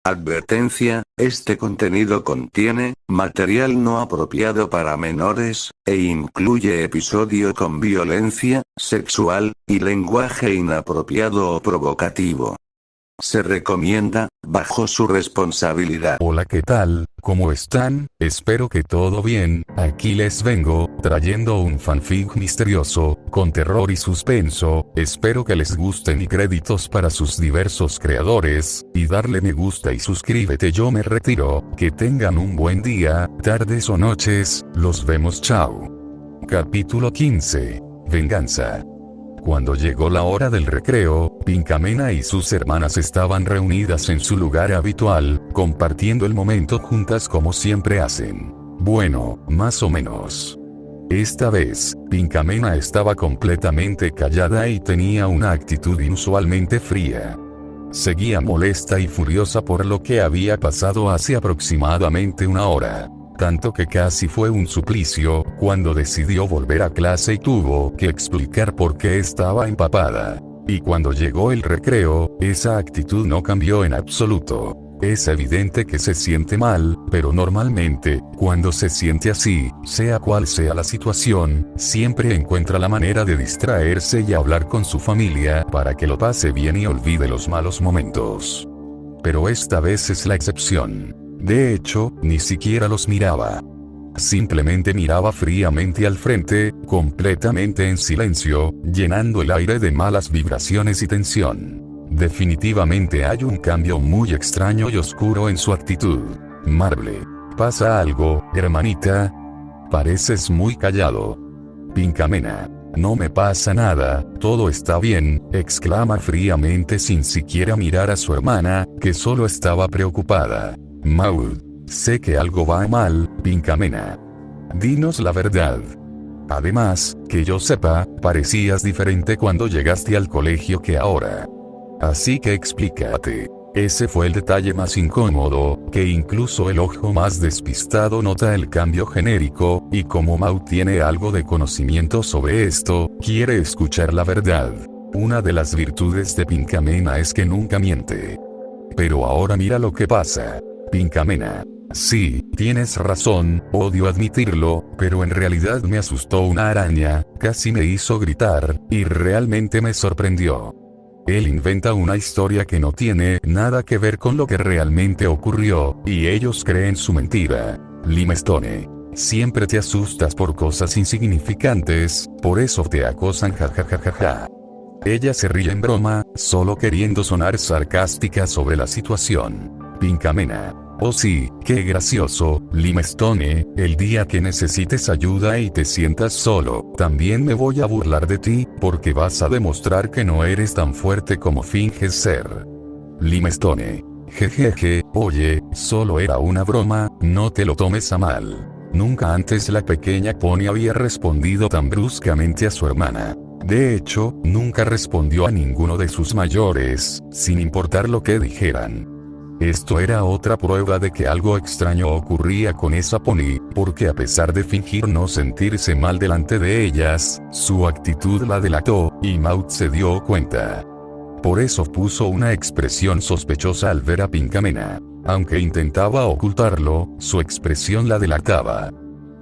Advertencia, este contenido contiene material no apropiado para menores, e incluye episodio con violencia sexual y lenguaje inapropiado o provocativo. Se recomienda, bajo su responsabilidad. Hola, ¿qué tal? ¿Cómo están? Espero que todo bien. Aquí les vengo, trayendo un fanfic misterioso, con terror y suspenso. Espero que les gusten y créditos para sus diversos creadores, y darle me gusta y suscríbete. Yo me retiro, que tengan un buen día, tardes o noches, los vemos, chao. Capítulo 15. Venganza. Cuando llegó la hora del recreo, Pinkamena y sus hermanas estaban reunidas en su lugar habitual, compartiendo el momento juntas como siempre hacen. Bueno, más o menos. Esta vez, Pinkamena estaba completamente callada y tenía una actitud inusualmente fría. Seguía molesta y furiosa por lo que había pasado hace aproximadamente una hora. Tanto que casi fue un suplicio, cuando decidió volver a clase y tuvo que explicar por qué estaba empapada. Y cuando llegó el recreo, esa actitud no cambió en absoluto. Es evidente que se siente mal, pero normalmente, cuando se siente así, sea cual sea la situación, siempre encuentra la manera de distraerse y hablar con su familia para que lo pase bien y olvide los malos momentos. Pero esta vez es la excepción. De hecho, ni siquiera los miraba. Simplemente miraba fríamente al frente, completamente en silencio, llenando el aire de malas vibraciones y tensión. Definitivamente hay un cambio muy extraño y oscuro en su actitud. Marble. ¿Pasa algo, hermanita? Pareces muy callado. Pinkamena. No me pasa nada, todo está bien, exclama fríamente sin siquiera mirar a su hermana, que solo estaba preocupada. Maud. Sé que algo va mal, Pinkamena. Dinos la verdad. Además, que yo sepa, parecías diferente cuando llegaste al colegio que ahora. Así que explícate. Ese fue el detalle más incómodo, que incluso el ojo más despistado nota el cambio genérico, y como Maud tiene algo de conocimiento sobre esto, quiere escuchar la verdad. Una de las virtudes de Pinkamena es que nunca miente. Pero ahora mira lo que pasa. Pinkamena. Sí, tienes razón, odio admitirlo, pero en realidad me asustó una araña, casi me hizo gritar, y realmente me sorprendió. Él inventa una historia que no tiene nada que ver con lo que realmente ocurrió, y ellos creen su mentira. Limestone. Siempre te asustas por cosas insignificantes, por eso te acosan, jajajajaja. Ella se ríe en broma, solo queriendo sonar sarcástica sobre la situación. Pinkamena. Oh sí, qué gracioso, Limestone, el día que necesites ayuda y te sientas solo, también me voy a burlar de ti, porque vas a demostrar que no eres tan fuerte como finges ser. Limestone. Jejeje, oye, solo era una broma, no te lo tomes a mal. Nunca antes la pequeña Pony había respondido tan bruscamente a su hermana. De hecho, nunca respondió a ninguno de sus mayores, sin importar lo que dijeran. Esto era otra prueba de que algo extraño ocurría con esa Pony, porque a pesar de fingir no sentirse mal delante de ellas, su actitud la delató, y Maud se dio cuenta. Por eso puso una expresión sospechosa al ver a Pinkamena. Aunque intentaba ocultarlo, su expresión la delataba.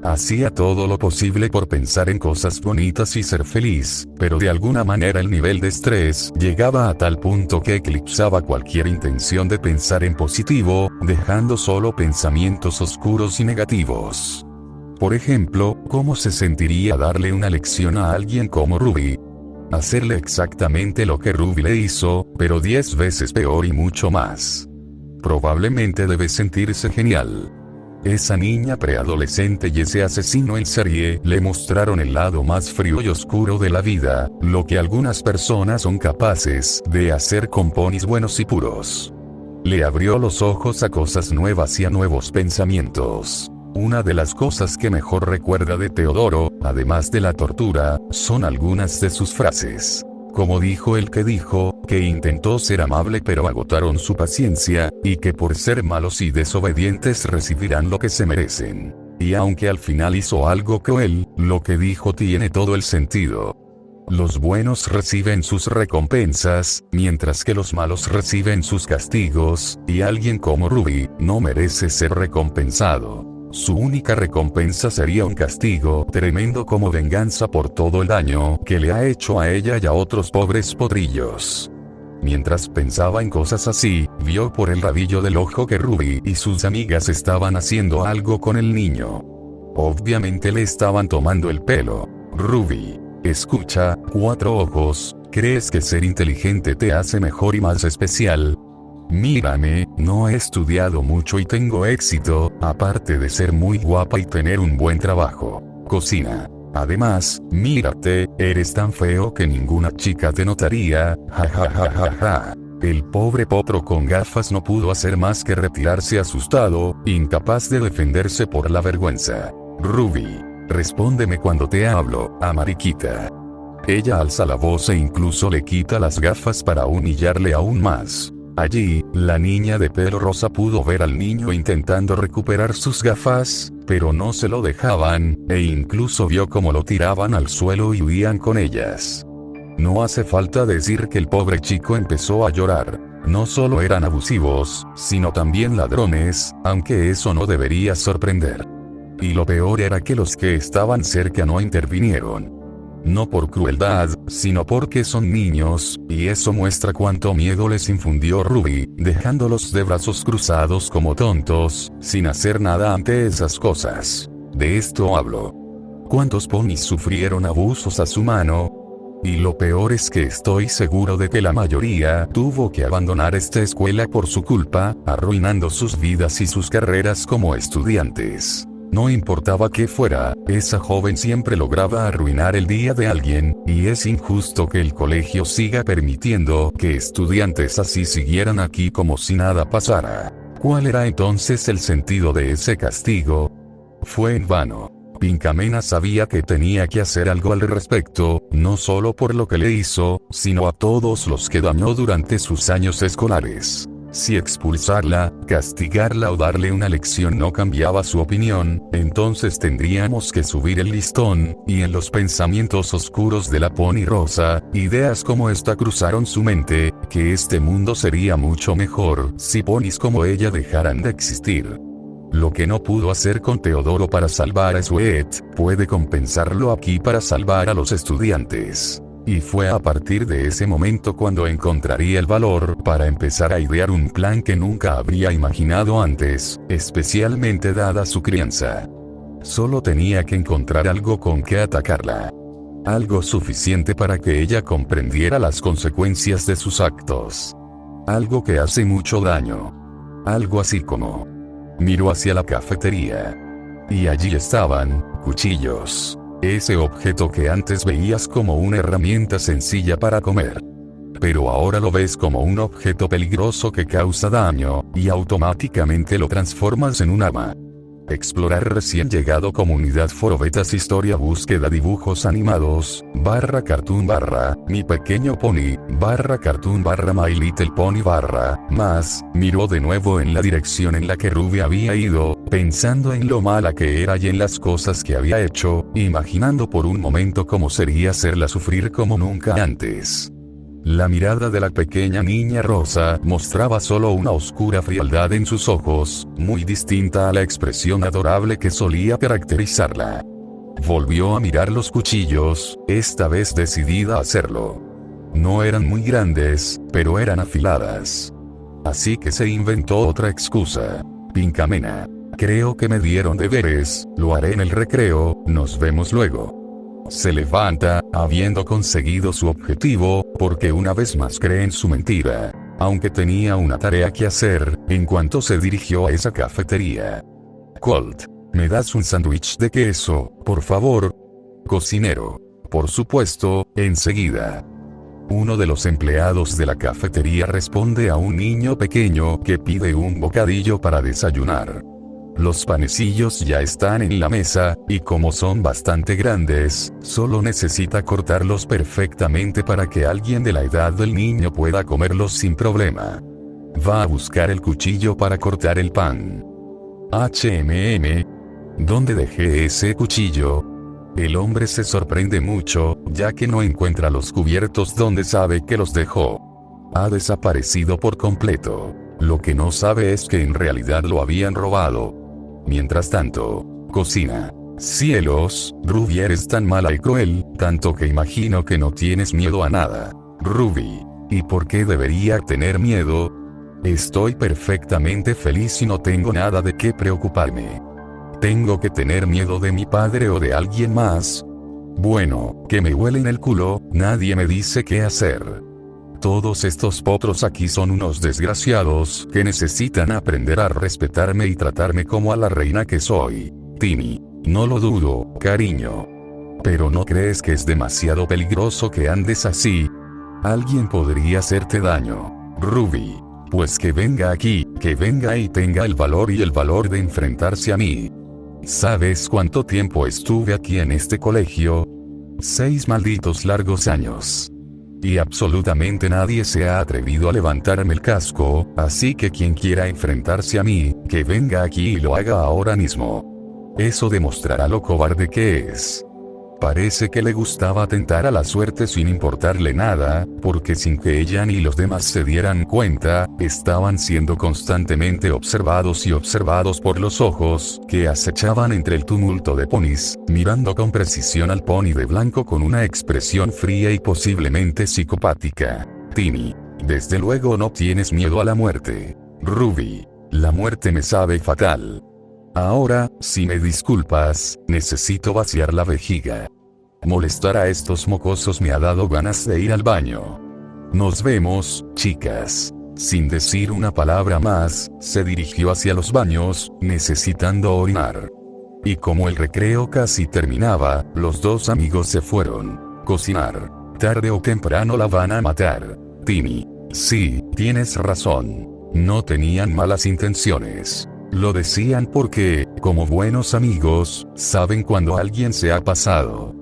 Hacía todo lo posible por pensar en cosas bonitas y ser feliz, pero de alguna manera el nivel de estrés llegaba a tal punto que eclipsaba cualquier intención de pensar en positivo, dejando solo pensamientos oscuros y negativos. Por ejemplo, ¿cómo se sentiría darle una lección a alguien como Ruby? Hacerle exactamente lo que Ruby le hizo, pero 10 veces peor y mucho más. Probablemente debe sentirse genial. Esa niña preadolescente y ese asesino en serie le mostraron el lado más frío y oscuro de la vida, lo que algunas personas son capaces de hacer con ponis buenos y puros. Le abrió los ojos a cosas nuevas y a nuevos pensamientos. Una de las cosas que mejor recuerda de Teodoro, además de la tortura, son algunas de sus frases. Como dijo el que dijo, que intentó ser amable pero agotaron su paciencia, y que por ser malos y desobedientes recibirán lo que se merecen. Y aunque al final hizo algo cruel, lo que dijo tiene todo el sentido. Los buenos reciben sus recompensas, mientras que los malos reciben sus castigos, y alguien como Ruby no merece ser recompensado. Su única recompensa sería un castigo tremendo como venganza por todo el daño que le ha hecho a ella y a otros pobres potrillos. Mientras pensaba en cosas así, vio por el rabillo del ojo que Ruby y sus amigas estaban haciendo algo con el niño. Obviamente le estaban tomando el pelo. Ruby, escucha, cuatro ojos, ¿crees que ser inteligente te hace mejor y más especial? Mírame, no he estudiado mucho y tengo éxito, aparte de ser muy guapa y tener un buen trabajo. Cocina. Además, mírate, eres tan feo que ninguna chica te notaría, ja ja ja ja ja. El pobre potro con gafas no pudo hacer más que retirarse asustado, incapaz de defenderse por la vergüenza. Ruby, respóndeme cuando te hablo, amariquita. Ella alza la voz e incluso le quita las gafas para humillarle aún más. Allí, la niña de pelo rosa pudo ver al niño intentando recuperar sus gafas, pero no se lo dejaban, e incluso vio cómo lo tiraban al suelo y huían con ellas. No hace falta decir que el pobre chico empezó a llorar. No solo eran abusivos, sino también ladrones, aunque eso no debería sorprender. Y lo peor era que los que estaban cerca no intervinieron. No por crueldad, sino porque son niños, y eso muestra cuánto miedo les infundió Ruby, dejándolos de brazos cruzados como tontos, sin hacer nada ante esas cosas. De esto hablo. ¿Cuántos ponis sufrieron abusos a su mano? Y lo peor es que estoy seguro de que la mayoría tuvo que abandonar esta escuela por su culpa, arruinando sus vidas y sus carreras como estudiantes. No importaba qué fuera, esa joven siempre lograba arruinar el día de alguien, y es injusto que el colegio siga permitiendo que estudiantes así siguieran aquí como si nada pasara. ¿Cuál era entonces el sentido de ese castigo? Fue en vano. Pinkamena sabía que tenía que hacer algo al respecto, no solo por lo que le hizo, sino a todos los que dañó durante sus años escolares. Si expulsarla, castigarla o darle una lección no cambiaba su opinión, entonces tendríamos que subir el listón, y en los pensamientos oscuros de la Pony Rosa, ideas como esta cruzaron su mente, que este mundo sería mucho mejor si ponis como ella dejaran de existir. Lo que no pudo hacer con Teodoro para salvar a Sweet, puede compensarlo aquí para salvar a los estudiantes. Y fue a partir de ese momento cuando encontraría el valor para empezar a idear un plan que nunca habría imaginado antes, especialmente dada su crianza. Solo tenía que encontrar algo con que atacarla. Algo suficiente para que ella comprendiera las consecuencias de sus actos. Algo que hace mucho daño. Algo así como... Miró hacia la cafetería. Y allí estaban, cuchillos. Ese objeto que antes veías como una herramienta sencilla para comer. Pero ahora lo ves como un objeto peligroso que causa daño, y automáticamente lo transformas en un arma. Explorar recién llegado comunidad Forobetas historia búsqueda dibujos animados, /cartoon mi pequeño pony, /cartoon my little pony más, miró de nuevo en la dirección en la que Ruby había ido, pensando en lo mala que era y en las cosas que había hecho, imaginando por un momento cómo sería hacerla sufrir como nunca antes. La mirada de la pequeña niña rosa mostraba solo una oscura frialdad en sus ojos, muy distinta a la expresión adorable que solía caracterizarla. Volvió a mirar los cuchillos, esta vez decidida a hacerlo. No eran muy grandes, pero eran afiladas. Así que se inventó otra excusa. Pinkamena. Creo que me dieron deberes, lo haré en el recreo, nos vemos luego. Se levanta, habiendo conseguido su objetivo, porque una vez más cree en su mentira. Aunque tenía una tarea que hacer, en cuanto se dirigió a esa cafetería. Colt, ¿me das un sándwich de queso, por favor? Cocinero. Por supuesto, enseguida. Uno de los empleados de la cafetería responde a un niño pequeño que pide un bocadillo para desayunar. Los panecillos ya están en la mesa, y como son bastante grandes, solo necesita cortarlos perfectamente para que alguien de la edad del niño pueda comerlos sin problema. Va a buscar el cuchillo para cortar el pan. ¿Dónde dejé ese cuchillo? El hombre se sorprende mucho, ya que no encuentra los cubiertos donde sabe que los dejó. Ha desaparecido por completo. Lo que no sabe es que en realidad lo habían robado. Mientras tanto, cocina. Cielos, Ruby, eres tan mala y cruel, tanto que imagino que no tienes miedo a nada. Ruby, ¿y por qué debería tener miedo? Estoy perfectamente feliz y no tengo nada de qué preocuparme. ¿Tengo que tener miedo de mi padre o de alguien más? Bueno, que me huelen el culo, nadie me dice qué hacer. Todos estos potros aquí son unos desgraciados que necesitan aprender a respetarme y tratarme como a la reina que soy. Timmy. No lo dudo, cariño. ¿Pero no crees que es demasiado peligroso que andes así? Alguien podría hacerte daño. Ruby. Pues que venga aquí, que venga y tenga el valor de enfrentarse a mí. ¿Sabes cuánto tiempo estuve aquí en este colegio? 6 malditos largos años. Y absolutamente nadie se ha atrevido a levantarme el casco, así que quien quiera enfrentarse a mí, que venga aquí y lo haga ahora mismo. Eso demostrará lo cobarde que es. Parece que le gustaba tentar a la suerte sin importarle nada, porque sin que ella ni los demás se dieran cuenta, estaban siendo constantemente observados por los ojos, que acechaban entre el tumulto de ponis, mirando con precisión al pony de blanco con una expresión fría y posiblemente psicopática. Timmy, desde luego no tienes miedo a la muerte. Ruby, la muerte me sabe fatal. Ahora, si me disculpas, necesito vaciar la vejiga. Molestar a estos mocosos me ha dado ganas de ir al baño. Nos vemos, chicas. Sin decir una palabra más, se dirigió hacia los baños, necesitando orinar. Y como el recreo casi terminaba, los dos amigos se fueron. Cocinar. Tarde o temprano la van a matar. Timmy. Sí, tienes razón. No tenían malas intenciones. Lo decían porque, como buenos amigos, saben cuando alguien se ha pasado.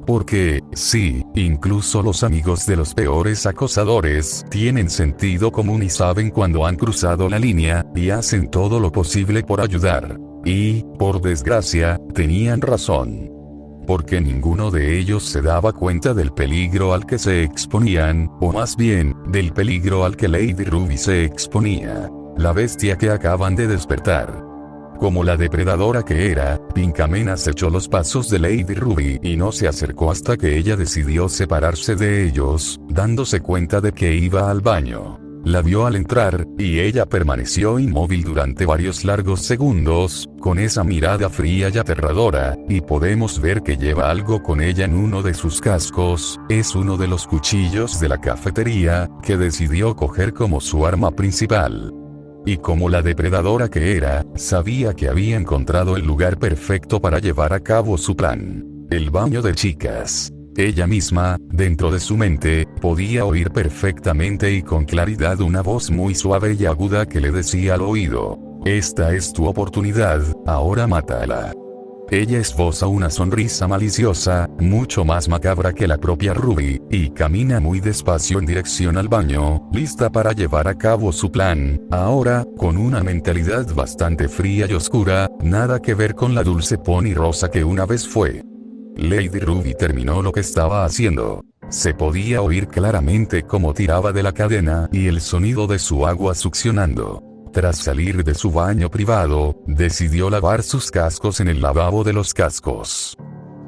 Porque, sí, incluso los amigos de los peores acosadores tienen sentido común y saben cuando han cruzado la línea, y hacen todo lo posible por ayudar. Y, por desgracia, tenían razón. Porque ninguno de ellos se daba cuenta del peligro al que se exponían, o más bien, del peligro al que Lady Ruby se exponía. La bestia que acaban de despertar. Como la depredadora que era, Pinkamen acechó los pasos de Lady Ruby y no se acercó hasta que ella decidió separarse de ellos, dándose cuenta de que iba al baño. La vio al entrar, y ella permaneció inmóvil durante varios largos segundos, con esa mirada fría y aterradora, y podemos ver que lleva algo con ella en uno de sus cascos, es uno de los cuchillos de la cafetería, que decidió coger como su arma principal. Y como la depredadora que era, sabía que había encontrado el lugar perfecto para llevar a cabo su plan. El baño de chicas. Ella misma, dentro de su mente, podía oír perfectamente y con claridad una voz muy suave y aguda que le decía al oído: esta es tu oportunidad, ahora mátala. Ella esboza una sonrisa maliciosa, mucho más macabra que la propia Ruby, y camina muy despacio en dirección al baño, lista para llevar a cabo su plan, ahora, con una mentalidad bastante fría y oscura, nada que ver con la dulce pony rosa que una vez fue. Lady Ruby terminó lo que estaba haciendo. Se podía oír claramente cómo tiraba de la cadena y el sonido de su agua succionando. Tras salir de su baño privado, decidió lavar sus cascos en el lavabo de los cascos.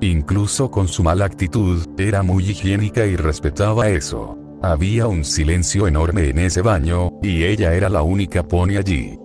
Incluso con su mala actitud, era muy higiénica y respetaba eso. Había un silencio enorme en ese baño, y ella era la única pony allí.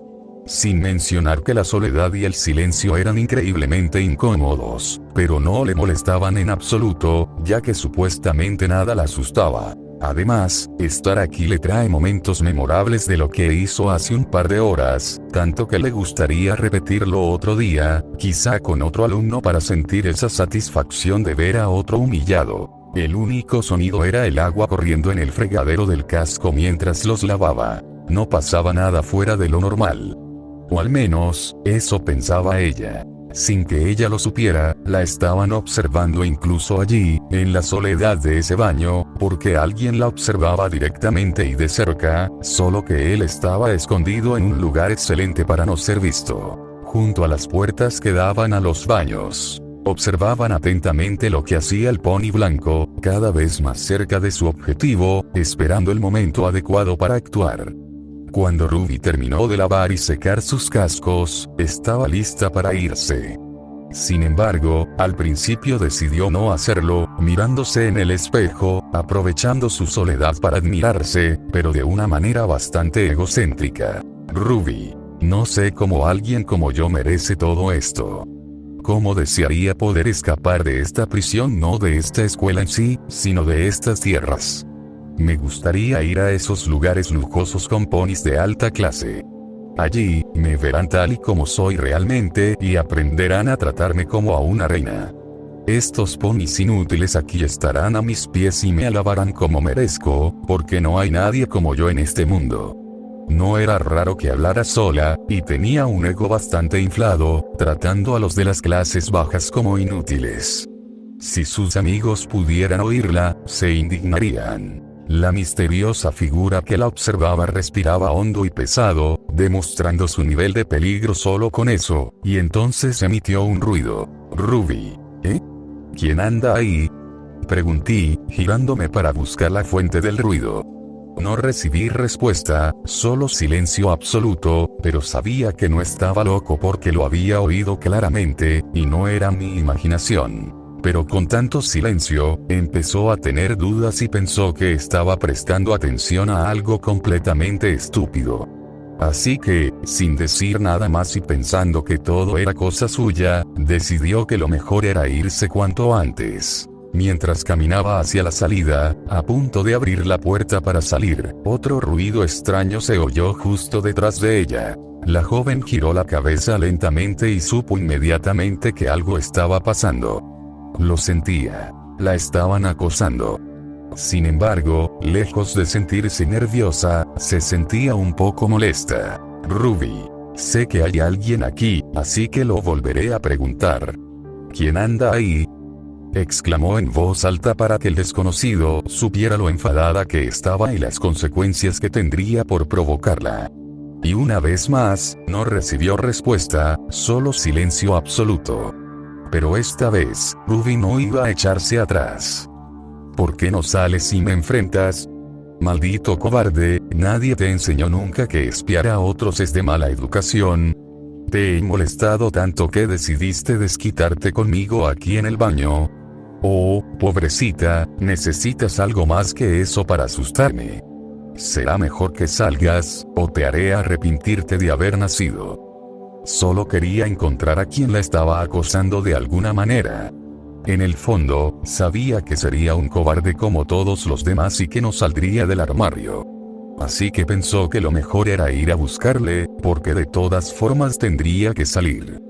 Sin mencionar que la soledad y el silencio eran increíblemente incómodos, pero no le molestaban en absoluto, ya que supuestamente nada la asustaba. Además, estar aquí le trae momentos memorables de lo que hizo hace un par de horas, tanto que le gustaría repetirlo otro día, quizá con otro alumno para sentir esa satisfacción de ver a otro humillado. El único sonido era el agua corriendo en el fregadero del casco mientras los lavaba. No pasaba nada fuera de lo normal. O al menos, eso pensaba ella. Sin que ella lo supiera, la estaban observando incluso allí, en la soledad de ese baño, porque alguien la observaba directamente y de cerca, solo que él estaba escondido en un lugar excelente para no ser visto, junto a las puertas que daban a los baños. Observaban atentamente lo que hacía el pony blanco, cada vez más cerca de su objetivo, esperando el momento adecuado para actuar. Cuando Ruby terminó de lavar y secar sus cascos, estaba lista para irse. Sin embargo, al principio decidió no hacerlo, mirándose en el espejo, aprovechando su soledad para admirarse, pero de una manera bastante egocéntrica. Ruby, no sé cómo alguien como yo merece todo esto. Cómo desearía poder escapar de esta prisión, no de esta escuela en sí, sino de estas tierras. Me gustaría ir a esos lugares lujosos con ponis de alta clase. Allí, me verán tal y como soy realmente y aprenderán a tratarme como a una reina. Estos ponis inútiles aquí estarán a mis pies y me alabarán como merezco, porque no hay nadie como yo en este mundo. No era raro que hablara sola, y tenía un ego bastante inflado, tratando a los de las clases bajas como inútiles. Si sus amigos pudieran oírla, se indignarían. La misteriosa figura que la observaba respiraba hondo y pesado, demostrando su nivel de peligro solo con eso, y entonces emitió un ruido. Ruby. ¿Eh? ¿Quién anda ahí? Pregunté, girándome para buscar la fuente del ruido. No recibí respuesta, solo silencio absoluto, pero sabía que no estaba loco porque lo había oído claramente, y no era mi imaginación. Pero con tanto silencio, empezó a tener dudas y pensó que estaba prestando atención a algo completamente estúpido. Así que, sin decir nada más y pensando que todo era cosa suya, decidió que lo mejor era irse cuanto antes. Mientras caminaba hacia la salida, a punto de abrir la puerta para salir, otro ruido extraño se oyó justo detrás de ella. La joven giró la cabeza lentamente y supo inmediatamente que algo estaba pasando. Lo sentía. La estaban acosando. Sin embargo, lejos de sentirse nerviosa, se sentía un poco molesta. Ruby. Sé que hay alguien aquí, así que lo volveré a preguntar. ¿Quién anda ahí? Exclamó en voz alta para que el desconocido supiera lo enfadada que estaba y las consecuencias que tendría por provocarla. Y una vez más, no recibió respuesta, solo silencio absoluto. Pero esta vez, Ruby no iba a echarse atrás. ¿Por qué no sales y me enfrentas? Maldito cobarde, nadie te enseñó nunca que espiar a otros es de mala educación. Te he molestado tanto que decidiste desquitarte conmigo aquí en el baño. Oh, pobrecita, necesitas algo más que eso para asustarme. Será mejor que salgas, o te haré arrepentirte de haber nacido. Solo quería encontrar a quien la estaba acosando de alguna manera. En el fondo, sabía que sería un cobarde como todos los demás y que no saldría del armario. Así que pensó que lo mejor era ir a buscarle, porque de todas formas tendría que salir.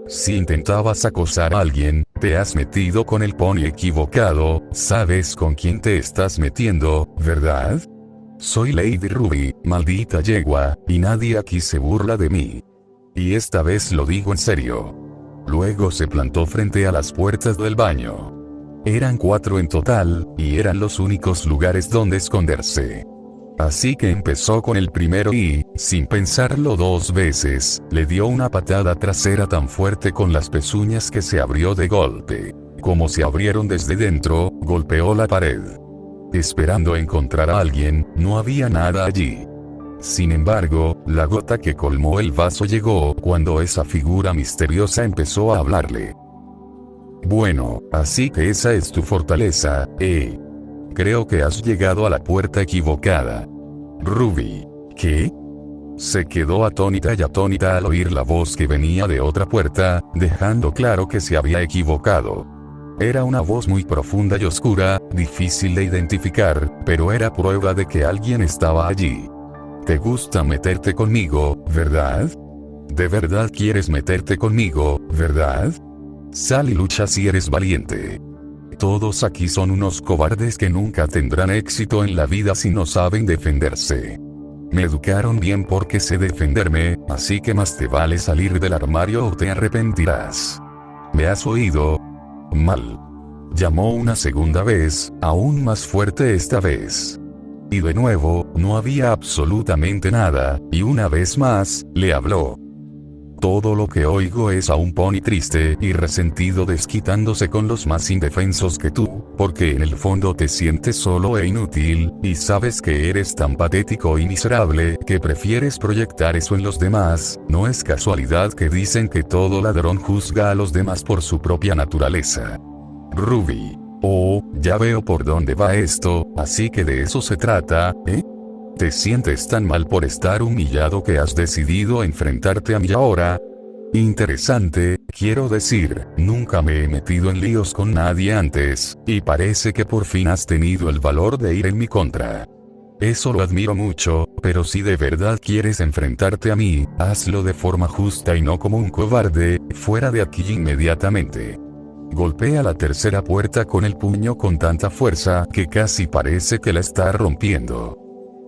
Si intentabas acosar a alguien, te has metido con el pony equivocado, sabes con quién te estás metiendo, ¿verdad? Soy Lady Ruby, maldita yegua, y nadie aquí se burla de mí. Y esta vez lo digo en serio. Luego se plantó frente a las puertas del baño. Eran 4 en total, y eran los únicos lugares donde esconderse. Así que empezó con el primero y, sin pensarlo 2 veces, le dio una patada trasera tan fuerte con las pezuñas que se abrió de golpe. Como se abrieron desde dentro, golpeó la pared. Esperando encontrar a alguien, no había nada allí. Sin embargo, la gota que colmó el vaso llegó cuando esa figura misteriosa empezó a hablarle. Bueno, así que esa es tu fortaleza, ¿eh? Creo que has llegado a la puerta equivocada. Ruby. ¿Qué? Se quedó atónita y atónita al oír la voz que venía de otra puerta, dejando claro que se había equivocado. Era una voz muy profunda y oscura, difícil de identificar, pero era prueba de que alguien estaba allí. Te gusta meterte conmigo, ¿verdad? ¿De verdad quieres meterte conmigo, verdad? Sal y lucha si eres valiente. Todos aquí son unos cobardes que nunca tendrán éxito en la vida si no saben defenderse. Me educaron bien porque sé defenderme, así que más te vale salir del armario o te arrepentirás. ¿Me has oído? Mal. Llamó una segunda vez, aún más fuerte esta vez. Y de nuevo, no había absolutamente nada, y una vez más, le habló. Todo lo que oigo es a un pony triste y resentido desquitándose con los más indefensos que tú, porque en el fondo te sientes solo e inútil, y sabes que eres tan patético y miserable que prefieres proyectar eso en los demás. No es casualidad que dicen que todo ladrón juzga a los demás por su propia naturaleza. Ruby. Oh, ya veo por dónde va esto, así que de eso se trata, ¿eh? ¿Te sientes tan mal por estar humillado que has decidido enfrentarte a mí ahora? Interesante, quiero decir, nunca me he metido en líos con nadie antes, y parece que por fin has tenido el valor de ir en mi contra. Eso lo admiro mucho, pero si de verdad quieres enfrentarte a mí, hazlo de forma justa y no como un cobarde. Fuera de aquí inmediatamente. Golpea la tercera puerta con el puño con tanta fuerza que casi parece que la está rompiendo.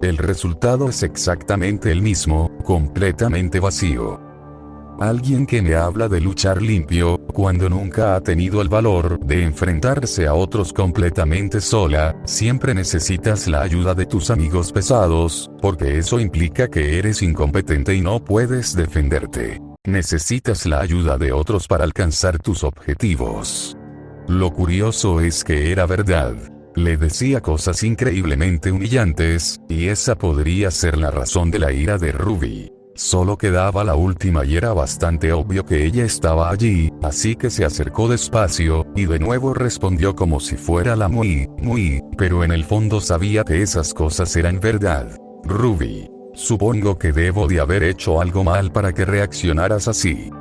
El resultado es exactamente el mismo, completamente vacío. Alguien que me habla de luchar limpio, cuando nunca ha tenido el valor de enfrentarse a otros completamente sola. Siempre necesitas la ayuda de tus amigos pesados, porque eso implica que eres incompetente y no puedes defenderte. Necesitas la ayuda de otros para alcanzar tus objetivos. Lo curioso es que era verdad. Le decía cosas increíblemente humillantes, y esa podría ser la razón de la ira de Ruby. Solo quedaba la última y era bastante obvio que ella estaba allí, así que se acercó despacio, y de nuevo respondió como si fuera la muy, pero en el fondo sabía que esas cosas eran verdad. Ruby. Supongo que debo de haber hecho algo mal para que reaccionaras así.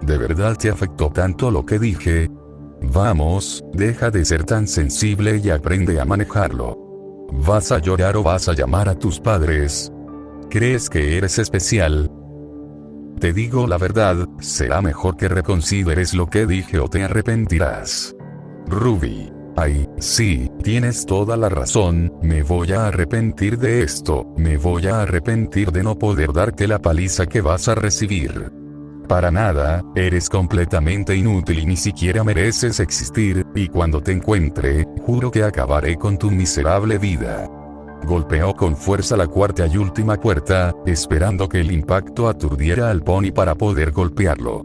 ¿De verdad te afectó tanto lo que dije? Vamos, deja de ser tan sensible y aprende a manejarlo. ¿Vas a llorar o vas a llamar a tus padres? ¿Crees que eres especial? Te digo la verdad, será mejor que reconsideres lo que dije o te arrepentirás. Ruby. Ay, sí, tienes toda la razón, me voy a arrepentir de esto, me voy a arrepentir de no poder darte la paliza que vas a recibir. Para nada, eres completamente inútil y ni siquiera mereces existir, y cuando te encuentre, juro que acabaré con tu miserable vida. Golpeó con fuerza la cuarta y última puerta, esperando que el impacto aturdiera al pony para poder golpearlo.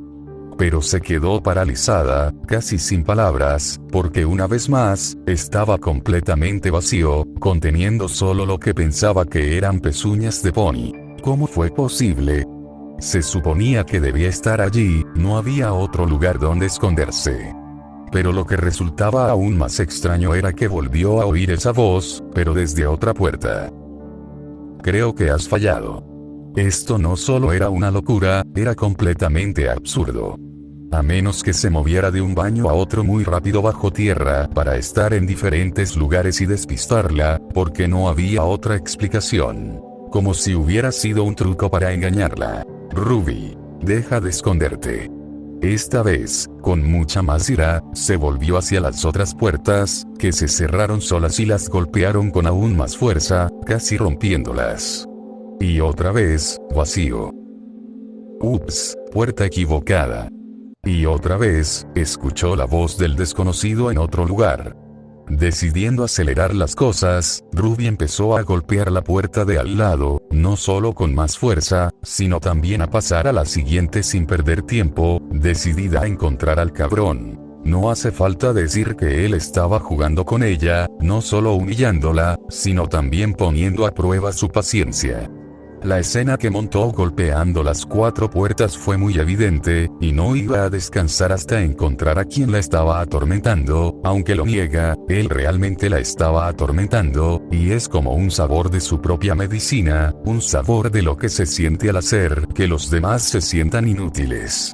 Pero se quedó paralizada, casi sin palabras, porque una vez más, estaba completamente vacío, conteniendo solo lo que pensaba que eran pezuñas de pony. ¿Cómo fue posible? Se suponía que debía estar allí, no había otro lugar donde esconderse. Pero lo que resultaba aún más extraño era que volvió a oír esa voz, pero desde otra puerta. Creo que has fallado. Esto no solo era una locura, era completamente absurdo. A menos que se moviera de un baño a otro muy rápido bajo tierra para estar en diferentes lugares y despistarla, porque no había otra explicación. Como si hubiera sido un truco para engañarla. Ruby, deja de esconderte. Esta vez, con mucha más ira, se volvió hacia las otras puertas, que se cerraron solas y las golpearon con aún más fuerza, casi rompiéndolas. Y otra vez, vacío. Ups, puerta equivocada. Y otra vez, escuchó la voz del desconocido en otro lugar. Decidiendo acelerar las cosas, Ruby empezó a golpear la puerta de al lado, no solo con más fuerza, sino también a pasar a la siguiente sin perder tiempo, decidida a encontrar al cabrón. No hace falta decir que él estaba jugando con ella, no solo humillándola, sino también poniendo a prueba su paciencia. La escena que montó golpeando las 4 puertas fue muy evidente, y no iba a descansar hasta encontrar a quien la estaba atormentando. Aunque lo niega, él realmente la estaba atormentando, y es como un sabor de su propia medicina, un sabor de lo que se siente al hacer que los demás se sientan inútiles.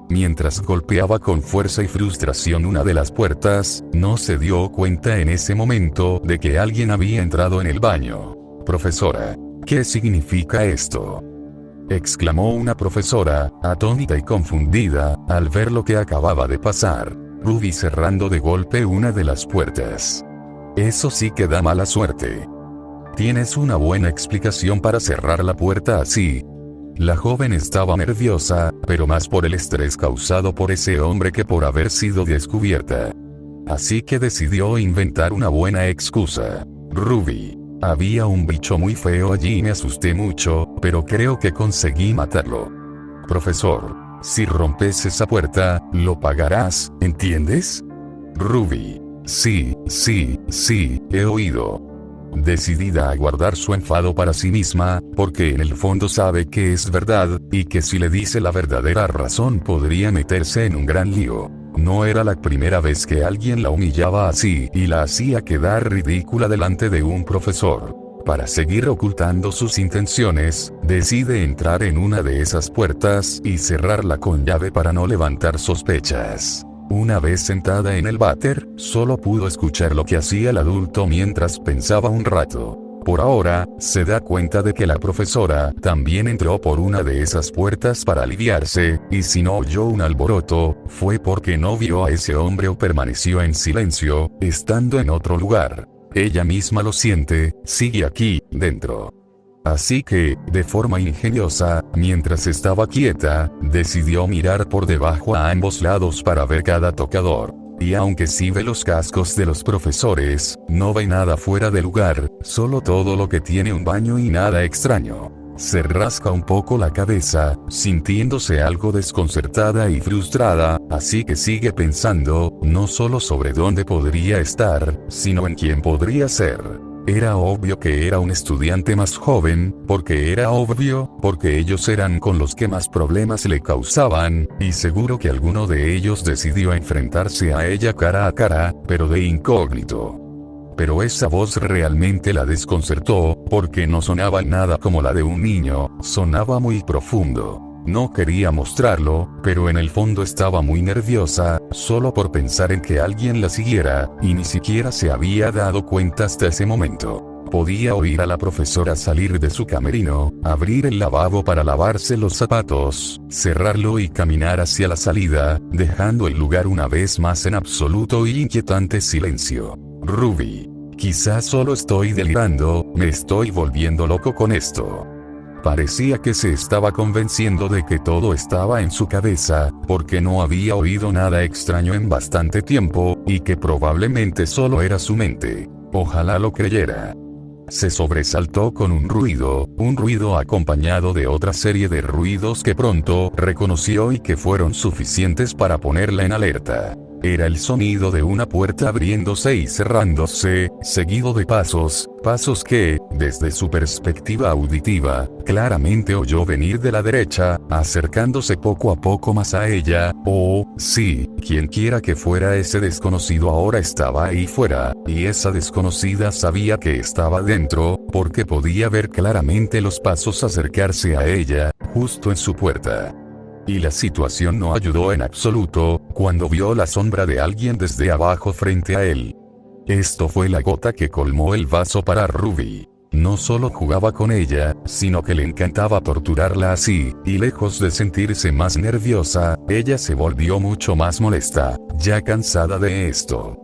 Mientras golpeaba con fuerza y frustración una de las puertas, no se dio cuenta en ese momento de que alguien había entrado en el baño. Profesora. ¿Qué significa esto? Exclamó una profesora, atónita y confundida, al ver lo que acababa de pasar. Ruby cerrando de golpe una de las puertas. Eso sí que da mala suerte. ¿Tienes una buena explicación para cerrar la puerta así? La joven estaba nerviosa, pero más por el estrés causado por ese hombre que por haber sido descubierta. Así que decidió inventar una buena excusa. Ruby. Había un bicho muy feo allí y me asusté mucho, pero creo que conseguí matarlo. Profesor. Si rompes esa puerta, lo pagarás, ¿entiendes? Ruby. Sí, he oído. Decidida a guardar su enfado para sí misma, porque en el fondo sabe que es verdad, y que si le dice la verdadera razón podría meterse en un gran lío. No era la primera vez que alguien la humillaba así y la hacía quedar ridícula delante de un profesor. Para seguir ocultando sus intenciones, decide entrar en una de esas puertas y cerrarla con llave para no levantar sospechas. Una vez sentada en el váter, solo pudo escuchar lo que hacía el adulto mientras pensaba un rato. Por ahora, se da cuenta de que la profesora también entró por una de esas puertas para aliviarse, y si no oyó un alboroto, fue porque no vio a ese hombre o permaneció en silencio, estando en otro lugar. Ella misma lo siente, sigue aquí, dentro. Así que, de forma ingeniosa, mientras estaba quieta, decidió mirar por debajo a ambos lados para ver cada tocador. Y aunque sí ve los cascos de los profesores, no ve nada fuera de lugar, solo todo lo que tiene un baño y nada extraño. Se rasca un poco la cabeza, sintiéndose algo desconcertada y frustrada, así que sigue pensando, no solo sobre dónde podría estar, sino en quién podría ser. Era obvio que era un estudiante más joven, porque era obvio, porque ellos eran con los que más problemas le causaban, y seguro que alguno de ellos decidió enfrentarse a ella cara a cara, pero de incógnito. Pero esa voz realmente la desconcertó, porque no sonaba nada como la de un niño, sonaba muy profundo. No quería mostrarlo, pero en el fondo estaba muy nerviosa, solo por pensar en que alguien la siguiera, y ni siquiera se había dado cuenta hasta ese momento. Podía oír a la profesora salir de su camerino, abrir el lavabo para lavarse los zapatos, cerrarlo y caminar hacia la salida, dejando el lugar una vez más en absoluto y inquietante silencio. Ruby. Quizás solo estoy delirando, me estoy volviendo loco con esto. Parecía que se estaba convenciendo de que todo estaba en su cabeza, porque no había oído nada extraño en bastante tiempo, y que probablemente solo era su mente. Ojalá lo creyera. Se sobresaltó con un ruido acompañado de otra serie de ruidos que pronto reconoció y que fueron suficientes para ponerla en alerta. Era el sonido de una puerta abriéndose y cerrándose, seguido de pasos que, desde su perspectiva auditiva, claramente oyó venir de la derecha, acercándose poco a poco más a ella. Oh, sí, quienquiera que fuera ese desconocido ahora estaba ahí fuera, y esa desconocida sabía que estaba dentro, porque podía ver claramente los pasos acercarse a ella, justo en su puerta. Y la situación no ayudó en absoluto, cuando vio la sombra de alguien desde abajo frente a él. Esto fue la gota que colmó el vaso para Ruby. No solo jugaba con ella, sino que le encantaba torturarla así, y lejos de sentirse más nerviosa, ella se volvió mucho más molesta, ya cansada de esto.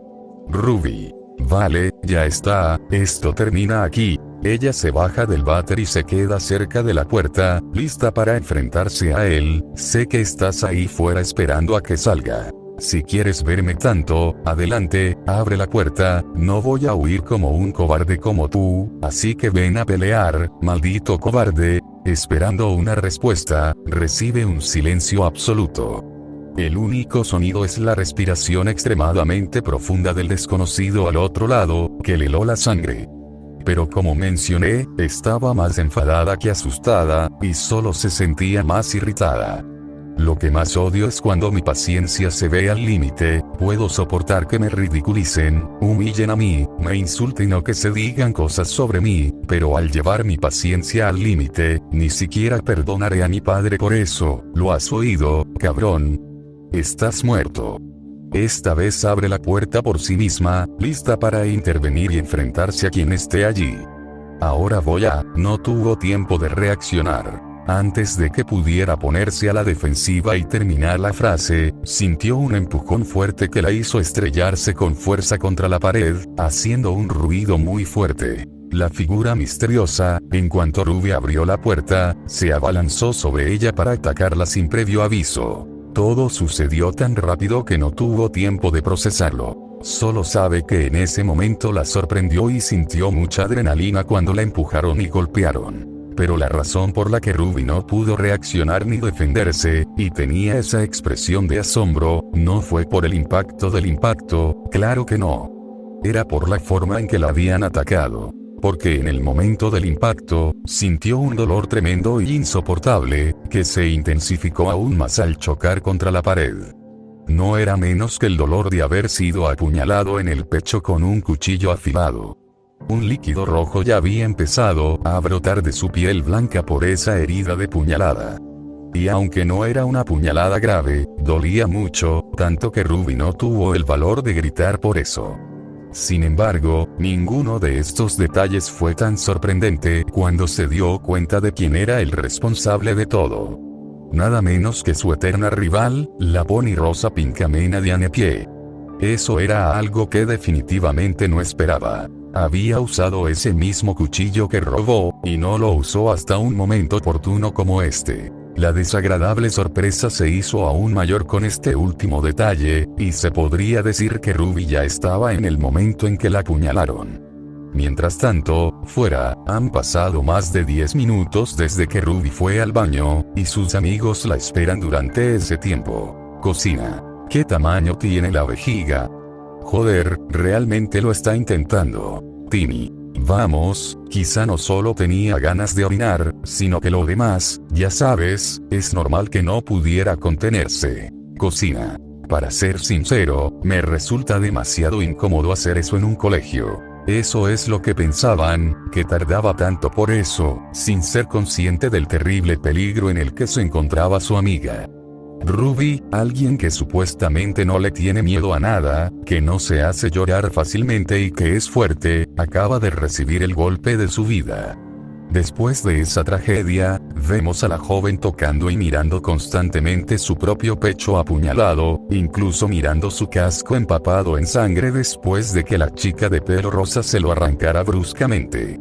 Ruby. Vale, ya está, esto termina aquí. Ella se baja del váter y se queda cerca de la puerta, lista para enfrentarse a él. Sé que estás ahí fuera esperando a que salga. Si quieres verme tanto, adelante, abre la puerta, no voy a huir como un cobarde como tú, así que ven a pelear, maldito cobarde. Esperando una respuesta, recibe un silencio absoluto. El único sonido es la respiración extremadamente profunda del desconocido al otro lado, que le heló la sangre. Pero como mencioné, estaba más enfadada que asustada, y solo se sentía más irritada. Lo que más odio es cuando mi paciencia se ve al límite. Puedo soportar que me ridiculicen, humillen a mí, me insulten o que se digan cosas sobre mí, pero al llevar mi paciencia al límite, ni siquiera perdonaré a mi padre por eso. ¿Lo has oído, cabrón? Estás muerto. Esta vez abre la puerta por sí misma, lista para intervenir y enfrentarse a quien esté allí. Ahora voy a... No tuvo tiempo de reaccionar. Antes de que pudiera ponerse a la defensiva y terminar la frase, sintió un empujón fuerte que la hizo estrellarse con fuerza contra la pared, haciendo un ruido muy fuerte. La figura misteriosa, en cuanto Ruby abrió la puerta, se abalanzó sobre ella para atacarla sin previo aviso. Todo sucedió tan rápido que no tuvo tiempo de procesarlo. Solo sabe que en ese momento la sorprendió y sintió mucha adrenalina cuando la empujaron y golpearon. Pero la razón por la que Ruby no pudo reaccionar ni defenderse, y tenía esa expresión de asombro, no fue por el impacto del impacto, claro que no. Era por la forma en que la habían atacado. Porque en el momento del impacto, sintió un dolor tremendo y insoportable, que se intensificó aún más al chocar contra la pared. No era menos que el dolor de haber sido apuñalado en el pecho con un cuchillo afilado. Un líquido rojo ya había empezado a brotar de su piel blanca por esa herida de puñalada. Y aunque no era una puñalada grave, dolía mucho, tanto que Ruby no tuvo el valor de gritar por eso. Sin embargo, ninguno de estos detalles fue tan sorprendente cuando se dio cuenta de quién era el responsable de todo. Nada menos que su eterna rival, la pony rosa Pinkamena Dianepie. Eso era algo que definitivamente no esperaba. Había usado ese mismo cuchillo que robó, y no lo usó hasta un momento oportuno como este. La desagradable sorpresa se hizo aún mayor con este último detalle, y se podría decir que Ruby ya estaba en el momento en que la apuñalaron. Mientras tanto, fuera, han pasado más de 10 minutos desde que Ruby fue al baño, y sus amigos la esperan durante ese tiempo. Cocina. ¿Qué tamaño tiene la vejiga? Joder, realmente lo está intentando. Timmy. Vamos, quizá no solo tenía ganas de orinar, sino que lo demás, ya sabes, es normal que no pudiera contenerse. Cocina. Para ser sincero, me resulta demasiado incómodo hacer eso en un colegio. Eso es lo que pensaban, que tardaba tanto por eso, sin ser consciente del terrible peligro en el que se encontraba su amiga. Ruby, alguien que supuestamente no le tiene miedo a nada, que no se hace llorar fácilmente y que es fuerte, acaba de recibir el golpe de su vida. Después de esa tragedia, vemos a la joven tocando y mirando constantemente su propio pecho apuñalado, incluso mirando su casco empapado en sangre después de que la chica de pelo rosa se lo arrancara bruscamente.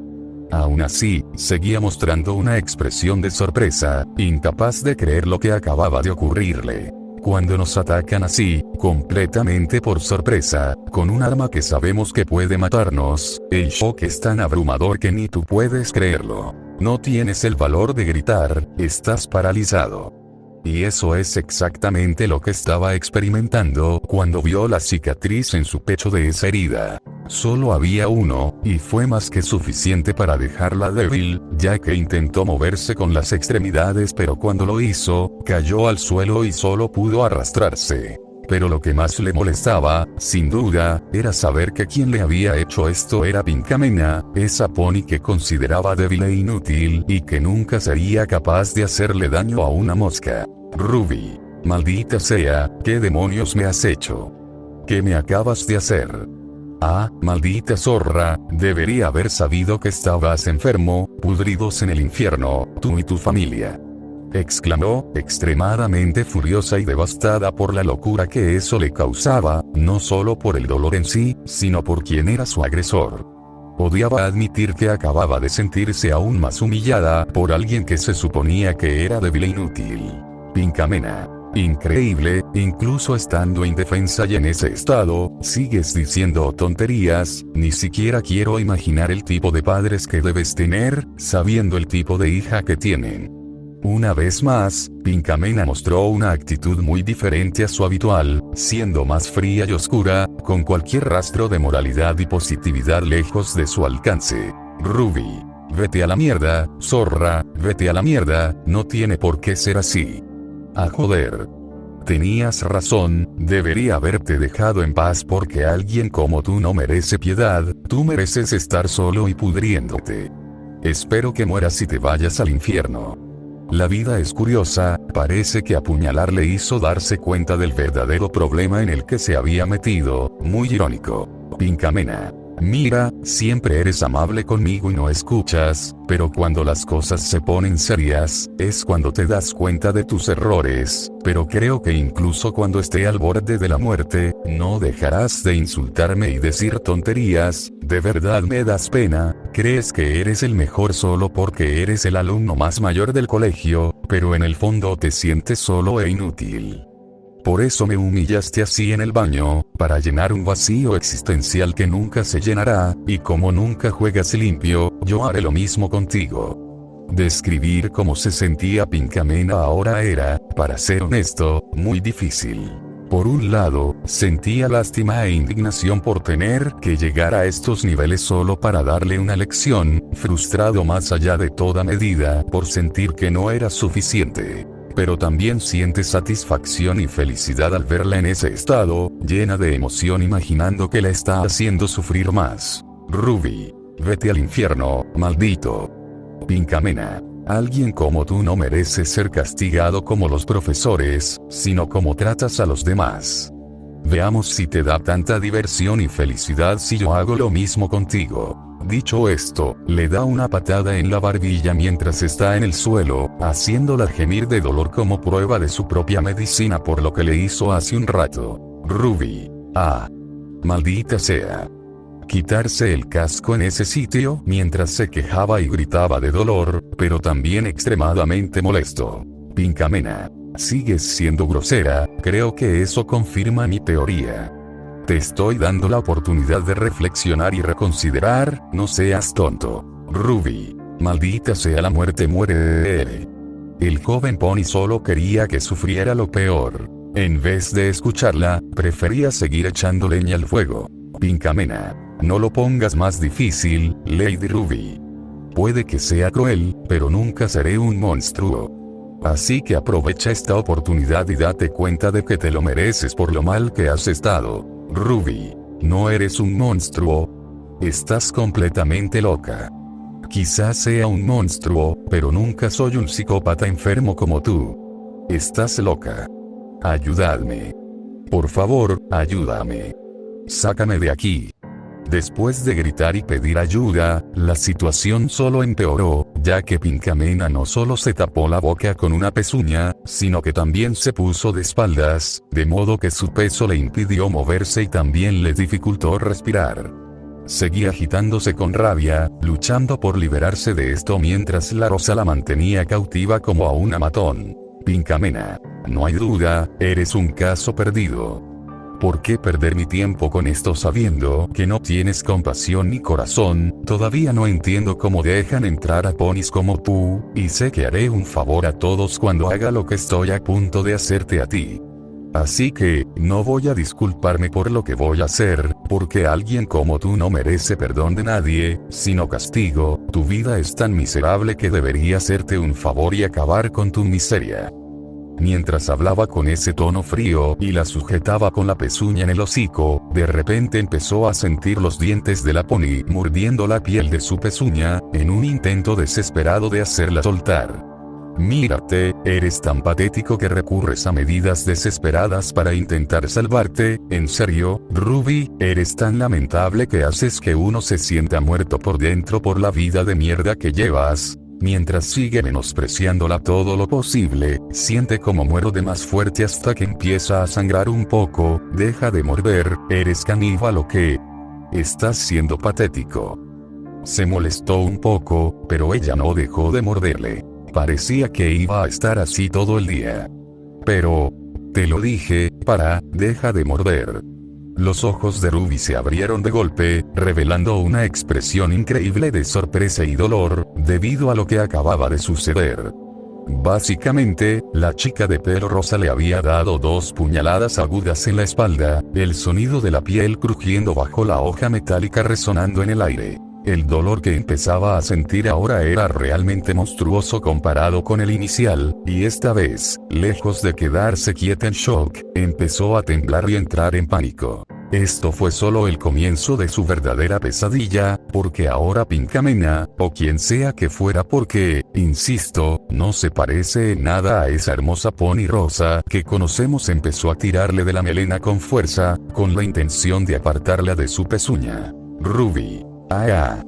Aún así, seguía mostrando una expresión de sorpresa, incapaz de creer lo que acababa de ocurrirle. Cuando nos atacan así, completamente por sorpresa, con un arma que sabemos que puede matarnos, el shock es tan abrumador que ni tú puedes creerlo. No tienes el valor de gritar, estás paralizado. Y eso es exactamente lo que estaba experimentando cuando vio la cicatriz en su pecho de esa herida. Solo había uno, y fue más que suficiente para dejarla débil, ya que intentó moverse con las extremidades, pero cuando lo hizo, cayó al suelo y solo pudo arrastrarse. Pero lo que más le molestaba, sin duda, era saber que quien le había hecho esto era Pinkamena, esa pony que consideraba débil e inútil, y que nunca sería capaz de hacerle daño a una mosca. Ruby. Maldita sea, ¿qué demonios me has hecho? ¿Qué me acabas de hacer? Ah, maldita zorra, debería haber sabido que estabas enfermo, pudridos en el infierno, tú y tu familia. Exclamó, extremadamente furiosa y devastada por la locura que eso le causaba, no solo por el dolor en sí, sino por quien era su agresor. Odiaba admitir que acababa de sentirse aún más humillada por alguien que se suponía que era débil e inútil. Pinkamena. Increíble, incluso estando indefensa y en ese estado, sigues diciendo tonterías, ni siquiera quiero imaginar el tipo de padres que debes tener, sabiendo el tipo de hija que tienen. Una vez más, Pinkamena mostró una actitud muy diferente a su habitual, siendo más fría y oscura, con cualquier rastro de moralidad y positividad lejos de su alcance. Ruby. Vete a la mierda, zorra, vete a la mierda, no tiene por qué ser así. Ah, joder. Tenías razón, debería haberte dejado en paz porque alguien como tú no merece piedad, tú mereces estar solo y pudriéndote. Espero que mueras y te vayas al infierno. La vida es curiosa, parece que apuñalar le hizo darse cuenta del verdadero problema en el que se había metido, muy irónico. Pinkamena. Mira, siempre eres amable conmigo y no escuchas, pero cuando las cosas se ponen serias, es cuando te das cuenta de tus errores, pero creo que incluso cuando esté al borde de la muerte, no dejarás de insultarme y decir tonterías, de verdad me das pena, crees que eres el mejor solo porque eres el alumno más mayor del colegio, pero en el fondo te sientes solo e inútil. Por eso me humillaste así en el baño, para llenar un vacío existencial que nunca se llenará, y como nunca juegas limpio, yo haré lo mismo contigo. Describir cómo se sentía Pinkamena ahora era, para ser honesto, muy difícil. Por un lado, sentía lástima e indignación por tener que llegar a estos niveles solo para darle una lección, frustrado más allá de toda medida por sentir que no era suficiente. Pero también siente satisfacción y felicidad al verla en ese estado, llena de emoción imaginando que la está haciendo sufrir más. Ruby, vete al infierno, maldito. Pinkamena. Alguien como tú no merece ser castigado como los profesores, sino como tratas a los demás. Veamos si te da tanta diversión y felicidad si yo hago lo mismo contigo. Dicho esto, le da una patada en la barbilla mientras está en el suelo, haciéndola gemir de dolor como prueba de su propia medicina por lo que le hizo hace un rato. Ruby. Ah. Maldita sea. Quitarse el casco en ese sitio mientras se quejaba y gritaba de dolor, pero también extremadamente molesto. Pinkamena. Sigues siendo grosera, creo que eso confirma mi teoría. Te estoy dando la oportunidad de reflexionar y reconsiderar, no seas tonto. Ruby. Maldita sea la muerte, muere. El joven pony solo quería que sufriera lo peor. En vez de escucharla, prefería seguir echando leña al fuego. Pinkamena. No lo pongas más difícil, Lady Ruby. Puede que sea cruel, pero nunca seré un monstruo. Así que aprovecha esta oportunidad y date cuenta de que te lo mereces por lo mal que has estado. Ruby. No eres un monstruo. Estás completamente loca. Quizás sea un monstruo, pero nunca soy un psicópata enfermo como tú. Estás loca. Ayúdame. Por favor, ayúdame. Sácame de aquí. Después de gritar y pedir ayuda, la situación solo empeoró, ya que Pinkamena no solo se tapó la boca con una pezuña, sino que también se puso de espaldas, de modo que su peso le impidió moverse y también le dificultó respirar. Seguía agitándose con rabia, luchando por liberarse de esto mientras la rosa la mantenía cautiva como a una matón. Pinkamena. No hay duda, eres un caso perdido. ¿Por qué perder mi tiempo con esto sabiendo que no tienes compasión ni corazón? Todavía no entiendo cómo dejan entrar a ponis como tú, y sé que haré un favor a todos cuando haga lo que estoy a punto de hacerte a ti. Así que, no voy a disculparme por lo que voy a hacer, porque alguien como tú no merece perdón de nadie, sino castigo. Tu vida es tan miserable que debería hacerte un favor y acabar con tu miseria. Mientras hablaba con ese tono frío y la sujetaba con la pezuña en el hocico, de repente empezó a sentir los dientes de la pony mordiendo la piel de su pezuña, en un intento desesperado de hacerla soltar. Mírate, eres tan patético que recurres a medidas desesperadas para intentar salvarte. En serio, Ruby, eres tan lamentable que haces que uno se sienta muerto por dentro por la vida de mierda que llevas. Mientras sigue menospreciándola todo lo posible, siente como muero de más fuerte hasta que empieza a sangrar un poco. Deja de morder, eres caníbal o qué. Estás siendo patético. Se molestó un poco, pero ella no dejó de morderle. Parecía que iba a estar así todo el día. Pero, te lo dije, deja de morder. Los ojos de Ruby se abrieron de golpe, revelando una expresión increíble de sorpresa y dolor, debido a lo que acababa de suceder. Básicamente, la chica de pelo rosa le había dado 2 puñaladas agudas en la espalda, el sonido de la piel crujiendo bajo la hoja metálica resonando en el aire. El dolor que empezaba a sentir ahora era realmente monstruoso comparado con el inicial, y esta vez, lejos de quedarse quieta en shock, empezó a temblar y entrar en pánico. Esto fue solo el comienzo de su verdadera pesadilla, porque ahora Pinkamena, o quien sea que fuera porque, insisto, no se parece en nada a esa hermosa pony rosa que conocemos, empezó a tirarle de la melena con fuerza, con la intención de apartarla de su pezuña. Ruby. ¡Ah!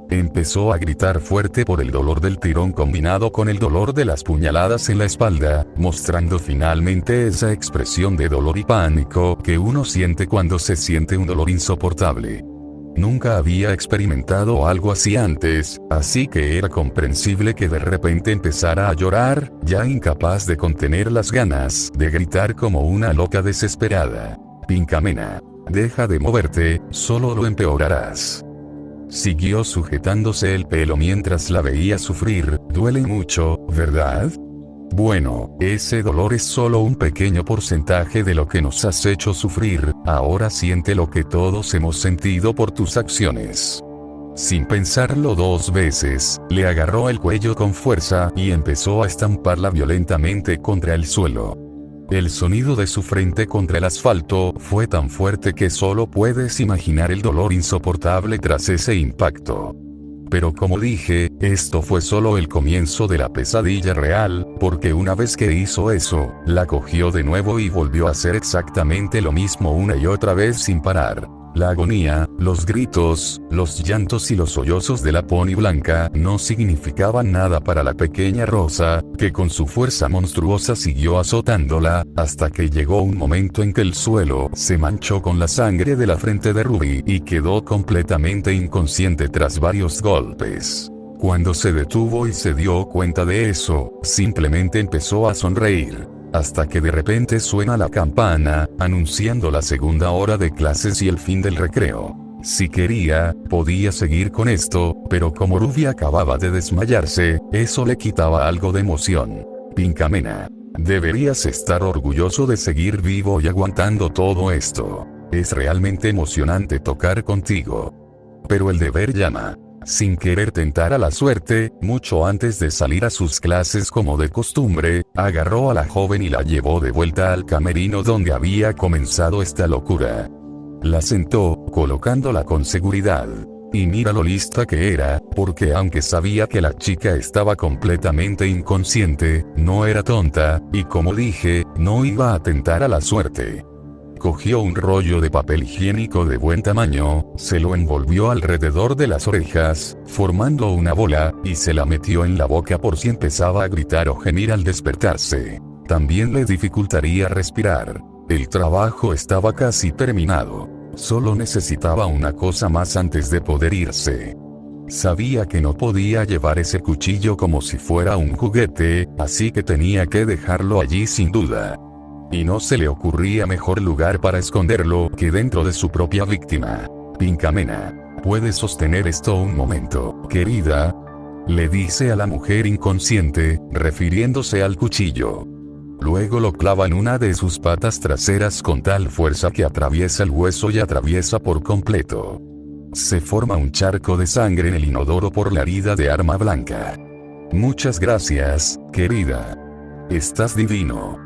Empezó a gritar fuerte por el dolor del tirón combinado con el dolor de las puñaladas en la espalda, mostrando finalmente esa expresión de dolor y pánico que uno siente cuando se siente un dolor insoportable. Nunca había experimentado algo así antes, así que era comprensible que de repente empezara a llorar, ya incapaz de contener las ganas de gritar como una loca desesperada. Pinkamena, deja de moverte, solo lo empeorarás. Siguió sujetándose el pelo mientras la veía sufrir. Duele mucho, ¿verdad? Bueno, ese dolor es solo un pequeño porcentaje de lo que nos has hecho sufrir. Ahora siente lo que todos hemos sentido por tus acciones. Sin pensarlo dos veces, le agarró el cuello con fuerza y empezó a estamparla violentamente contra el suelo. El sonido de su frente contra el asfalto fue tan fuerte que solo puedes imaginar el dolor insoportable tras ese impacto. Pero como dije, esto fue solo el comienzo de la pesadilla real, porque una vez que hizo eso, la cogió de nuevo y volvió a hacer exactamente lo mismo una y otra vez sin parar. La agonía, los gritos, los llantos y los sollozos de la pony blanca no significaban nada para la pequeña Rosa, que con su fuerza monstruosa siguió azotándola, hasta que llegó un momento en que el suelo se manchó con la sangre de la frente de Ruby y quedó completamente inconsciente tras varios golpes. Cuando se detuvo y se dio cuenta de eso, simplemente empezó a sonreír. Hasta que de repente suena la campana, anunciando la segunda hora de clases y el fin del recreo. Si quería, podía seguir con esto, pero como Ruby acababa de desmayarse, eso le quitaba algo de emoción. Pinkamena, deberías estar orgulloso de seguir vivo y aguantando todo esto. Es realmente emocionante tocar contigo. Pero el deber llama. Sin querer tentar a la suerte, mucho antes de salir a sus clases como de costumbre, agarró a la joven y la llevó de vuelta al camerino donde había comenzado esta locura. La sentó, colocándola con seguridad. Y mira lo lista que era, porque aunque sabía que la chica estaba completamente inconsciente, no era tonta, y como dije, no iba a tentar a la suerte. Cogió un rollo de papel higiénico de buen tamaño, se lo envolvió alrededor de las orejas, formando una bola, y se la metió en la boca por si empezaba a gritar o gemir al despertarse. También le dificultaría respirar. El trabajo estaba casi terminado. Solo necesitaba una cosa más antes de poder irse. Sabía que no podía llevar ese cuchillo como si fuera un juguete, así que tenía que dejarlo allí sin duda. Y no se le ocurría mejor lugar para esconderlo que dentro de su propia víctima. Pinkamena, ¿puedes sostener esto un momento, querida? Le dice a la mujer inconsciente, refiriéndose al cuchillo. Luego lo clava en una de sus patas traseras con tal fuerza que atraviesa el hueso y atraviesa por completo. Se forma un charco de sangre en el inodoro por la herida de arma blanca. Muchas gracias, querida. Estás divino.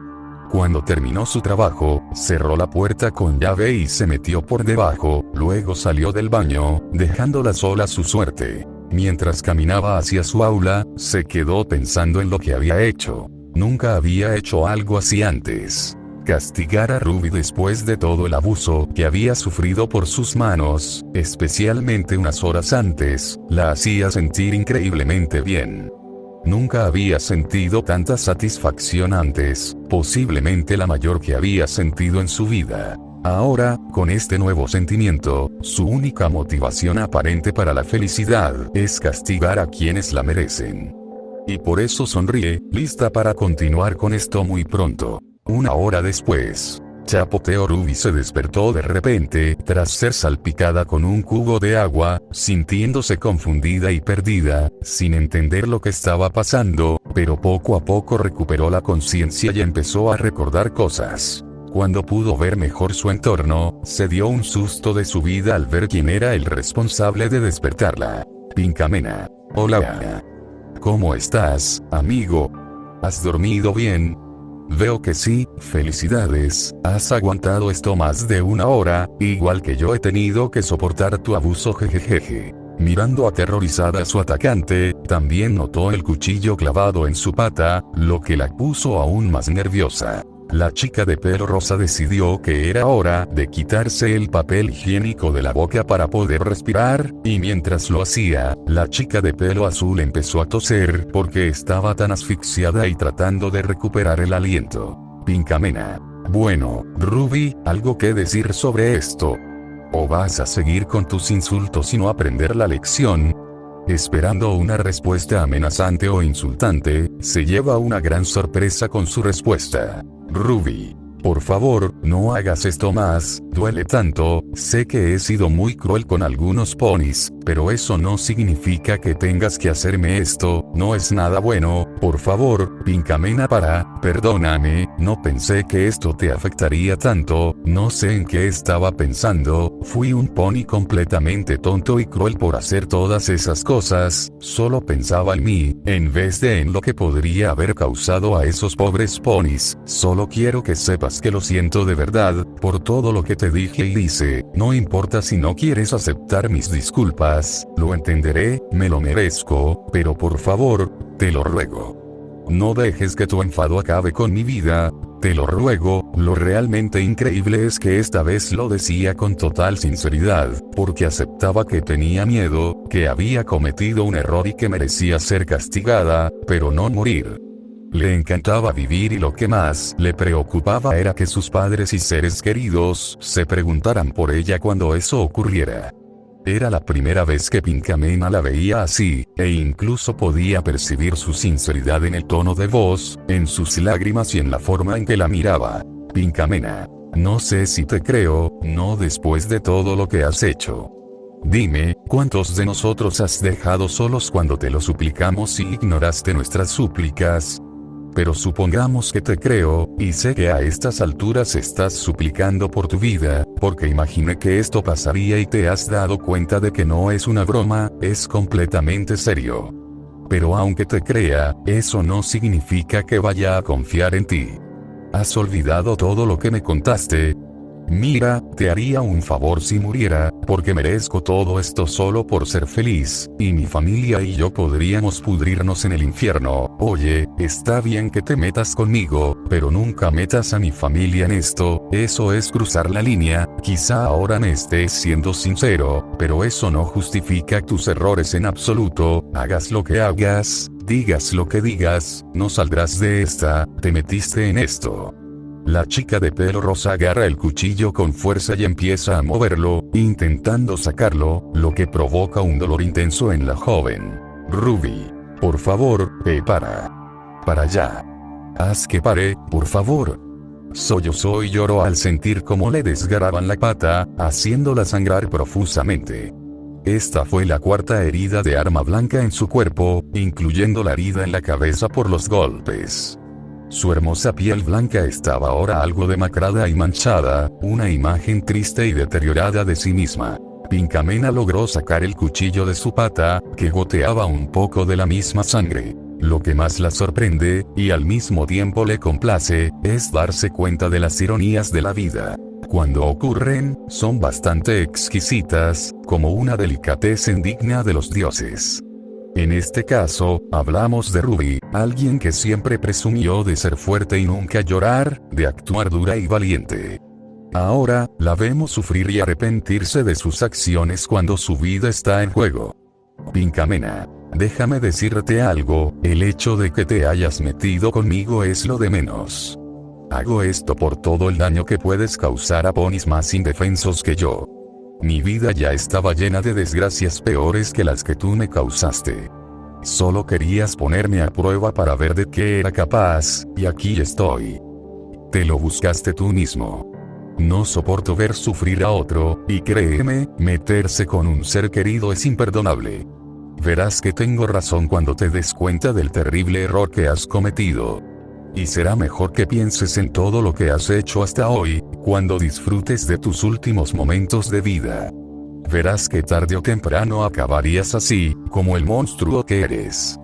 Cuando terminó su trabajo, cerró la puerta con llave y se metió por debajo, luego salió del baño, dejándola sola a su suerte. Mientras caminaba hacia su aula, se quedó pensando en lo que había hecho. Nunca había hecho algo así antes. Castigar a Ruby después de todo el abuso que había sufrido por sus manos, especialmente unas horas antes, la hacía sentir increíblemente bien. Nunca había sentido tanta satisfacción antes, posiblemente la mayor que había sentido en su vida. Ahora, con este nuevo sentimiento, su única motivación aparente para la felicidad es castigar a quienes la merecen. Y por eso sonríe, lista para continuar con esto muy pronto. Una hora después, Chapoteo Ruby se despertó de repente, tras ser salpicada con un cubo de agua, sintiéndose confundida y perdida, sin entender lo que estaba pasando, pero poco a poco recuperó la conciencia y empezó a recordar cosas. Cuando pudo ver mejor su entorno, se dio un susto de su vida al ver quién era el responsable de despertarla. Pinkamena. Hola. ¿Cómo estás, amigo? ¿Has dormido bien? Veo que sí, felicidades, has aguantado esto más de una hora, igual que yo he tenido que soportar tu abuso jejejeje. Mirando aterrorizada a su atacante, también notó el cuchillo clavado en su pata, lo que la puso aún más nerviosa. La chica de pelo rosa decidió que era hora de quitarse el papel higiénico de la boca para poder respirar, y mientras lo hacía, la chica de pelo azul empezó a toser porque estaba tan asfixiada y tratando de recuperar el aliento. Pinkamena. Bueno, Ruby, ¿algo que decir sobre esto? ¿O vas a seguir con tus insultos y no aprender la lección? Esperando una respuesta amenazante o insultante, se lleva una gran sorpresa con su respuesta. Ruby, por favor, no hagas esto más, duele tanto, sé que he sido muy cruel con algunos ponis, Pero eso no significa que tengas que hacerme esto, no es nada bueno, por favor, Pinkamena perdóname, no pensé que esto te afectaría tanto, no sé en qué estaba pensando, fui un pony completamente tonto y cruel por hacer todas esas cosas, solo pensaba en mí, en vez de en lo que podría haber causado a esos pobres ponis, solo quiero que sepas que lo siento de verdad, por todo lo que te dije y hice, no importa si no quieres aceptar mis disculpas, lo entenderé, me lo merezco, pero por favor, te lo ruego. No dejes que tu enfado acabe con mi vida, te lo ruego. Lo realmente increíble es que esta vez lo decía con total sinceridad, porque aceptaba que tenía miedo, que había cometido un error y que merecía ser castigada, pero no morir. Le encantaba vivir y lo que más le preocupaba era que sus padres y seres queridos se preguntaran por ella cuando eso ocurriera. Era la primera vez que Pinkamena la veía así, e incluso podía percibir su sinceridad en el tono de voz, en sus lágrimas y en la forma en que la miraba. Pinkamena, no sé si te creo, no después de todo lo que has hecho. Dime, ¿cuántos de nosotros has dejado solos cuando te lo suplicamos y ignoraste nuestras súplicas? Pero supongamos que te creo, y sé que a estas alturas estás suplicando por tu vida, porque imaginé que esto pasaría y te has dado cuenta de que no es una broma, es completamente serio. Pero aunque te crea, eso no significa que vaya a confiar en ti. ¿Has olvidado todo lo que me contaste? Mira, te haría un favor si muriera, porque merezco todo esto solo por ser feliz, y mi familia y yo podríamos pudrirnos en el infierno. Oye, está bien que te metas conmigo, pero nunca metas a mi familia en esto, eso es cruzar la línea. Quizá ahora me estés siendo sincero, pero eso no justifica tus errores en absoluto. Hagas lo que hagas, digas lo que digas, no saldrás de esta, te metiste en esto. La chica de pelo rosa agarra el cuchillo con fuerza y empieza a moverlo, intentando sacarlo, lo que provoca un dolor intenso en la joven. Ruby, por favor, para allá. Haz que pare, por favor. Sollozó y lloró al sentir cómo le desgarraban la pata, haciéndola sangrar profusamente. Esta fue la cuarta herida de arma blanca en su cuerpo, incluyendo la herida en la cabeza por los golpes. Su hermosa piel blanca estaba ahora algo demacrada y manchada, una imagen triste y deteriorada de sí misma. Pinkamena logró sacar el cuchillo de su pata, que goteaba un poco de la misma sangre. Lo que más la sorprende, y al mismo tiempo le complace, es darse cuenta de las ironías de la vida. Cuando ocurren, son bastante exquisitas, como una delicatessen digna de los dioses. En este caso, hablamos de Ruby, alguien que siempre presumió de ser fuerte y nunca llorar, de actuar dura y valiente. Ahora, la vemos sufrir y arrepentirse de sus acciones cuando su vida está en juego. Pinkamena, déjame decirte algo, el hecho de que te hayas metido conmigo es lo de menos. Hago esto por todo el daño que puedes causar a ponis más indefensos que yo. Mi vida ya estaba llena de desgracias peores que las que tú me causaste. Solo querías ponerme a prueba para ver de qué era capaz, y aquí estoy. Te lo buscaste tú mismo. No soporto ver sufrir a otro, y créeme, meterse con un ser querido es imperdonable. Verás que tengo razón cuando te des cuenta del terrible error que has cometido. Y será mejor que pienses en todo lo que has hecho hasta hoy, cuando disfrutes de tus últimos momentos de vida. Verás que tarde o temprano acabarías así, como el monstruo que eres.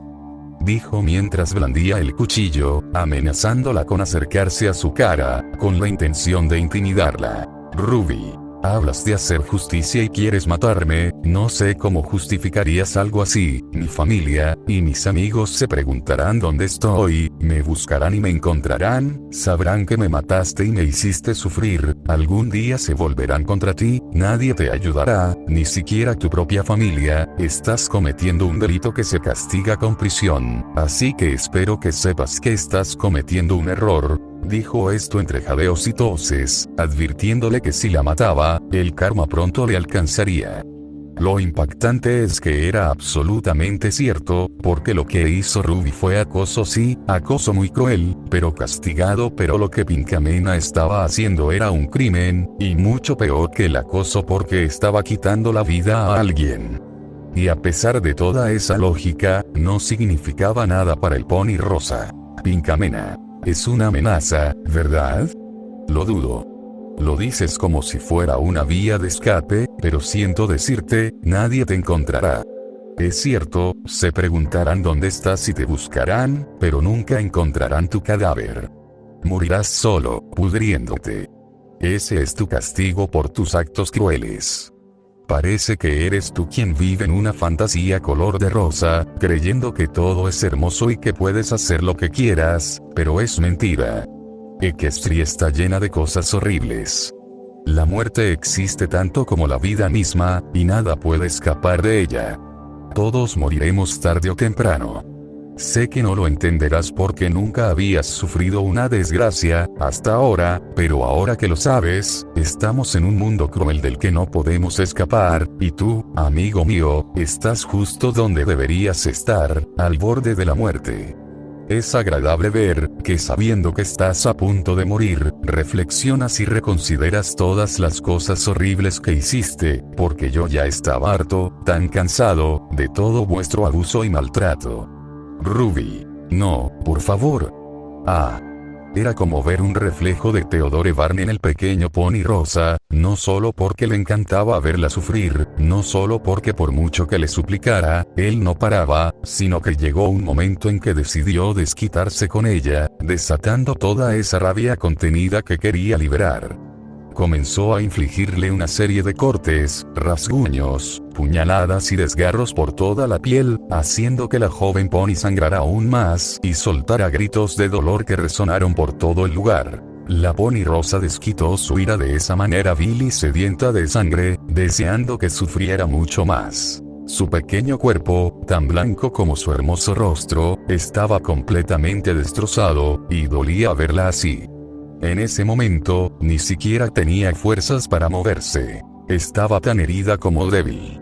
Dijo mientras blandía el cuchillo, amenazándola con acercarse a su cara, con la intención de intimidarla. Ruby, hablas de hacer justicia y quieres matarme, no sé cómo justificarías algo así. Mi familia y mis amigos se preguntarán dónde estoy, me buscarán y me encontrarán, sabrán que me mataste y me hiciste sufrir, algún día se volverán contra ti, nadie te ayudará, ni siquiera tu propia familia, estás cometiendo un delito que se castiga con prisión, así que espero que sepas que estás cometiendo un error. Dijo esto entre jadeos y toses, advirtiéndole que si la mataba, el karma pronto le alcanzaría. Lo impactante es que era absolutamente cierto, porque lo que hizo Ruby fue acoso, sí, acoso muy cruel, pero castigado, pero lo que Pinkamena estaba haciendo era un crimen, y mucho peor que el acoso porque estaba quitando la vida a alguien. Y a pesar de toda esa lógica, no significaba nada para el pony rosa. Pincamena. Es una amenaza, ¿verdad? Lo dudo. Lo dices como si fuera una vía de escape, pero siento decirte, nadie te encontrará. Es cierto, se preguntarán dónde estás y te buscarán, pero nunca encontrarán tu cadáver. Morirás solo, pudriéndote. Ese es tu castigo por tus actos crueles. Parece que eres tú quien vive en una fantasía color de rosa, creyendo que todo es hermoso y que puedes hacer lo que quieras, pero es mentira. Equestria está llena de cosas horribles. La muerte existe tanto como la vida misma, y nada puede escapar de ella. Todos moriremos tarde o temprano. Sé que no lo entenderás porque nunca habías sufrido una desgracia, hasta ahora, pero ahora que lo sabes, estamos en un mundo cruel del que no podemos escapar, y tú, amigo mío, estás justo donde deberías estar, al borde de la muerte. Es agradable ver, que sabiendo que estás a punto de morir, reflexionas y reconsideras todas las cosas horribles que hiciste, porque yo ya estaba harto, tan cansado, de todo vuestro abuso y maltrato. Ruby. No, por favor. Era como ver un reflejo de Theodore Barney en el pequeño pony rosa, no solo porque le encantaba verla sufrir, no solo porque por mucho que le suplicara, él no paraba, sino que llegó un momento en que decidió desquitarse con ella, desatando toda esa rabia contenida que quería liberar. Comenzó a infligirle una serie de cortes, rasguños, puñaladas y desgarros por toda la piel, haciendo que la joven pony sangrara aún más y soltara gritos de dolor que resonaron por todo el lugar. La pony rosa desquitó su ira de esa manera vil y sedienta de sangre, deseando que sufriera mucho más. Su pequeño cuerpo, tan blanco como su hermoso rostro, estaba completamente destrozado, y dolía verla así. En ese momento, ni siquiera tenía fuerzas para moverse. Estaba tan herida como débil.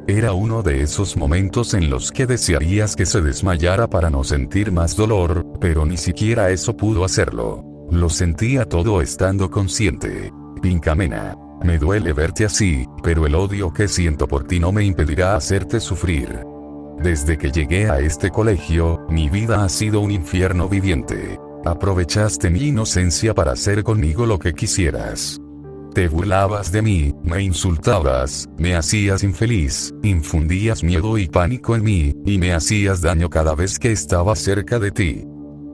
Era uno de esos momentos en los que desearías que se desmayara para no sentir más dolor, pero ni siquiera eso pudo hacerlo. Lo sentía todo estando consciente. Pincamena. Me duele verte así, pero el odio que siento por ti no me impedirá hacerte sufrir. Desde que llegué a este colegio, mi vida ha sido un infierno viviente. Aprovechaste mi inocencia para hacer conmigo lo que quisieras. Te burlabas de mí, me insultabas, me hacías infeliz, infundías miedo y pánico en mí, y me hacías daño cada vez que estaba cerca de ti.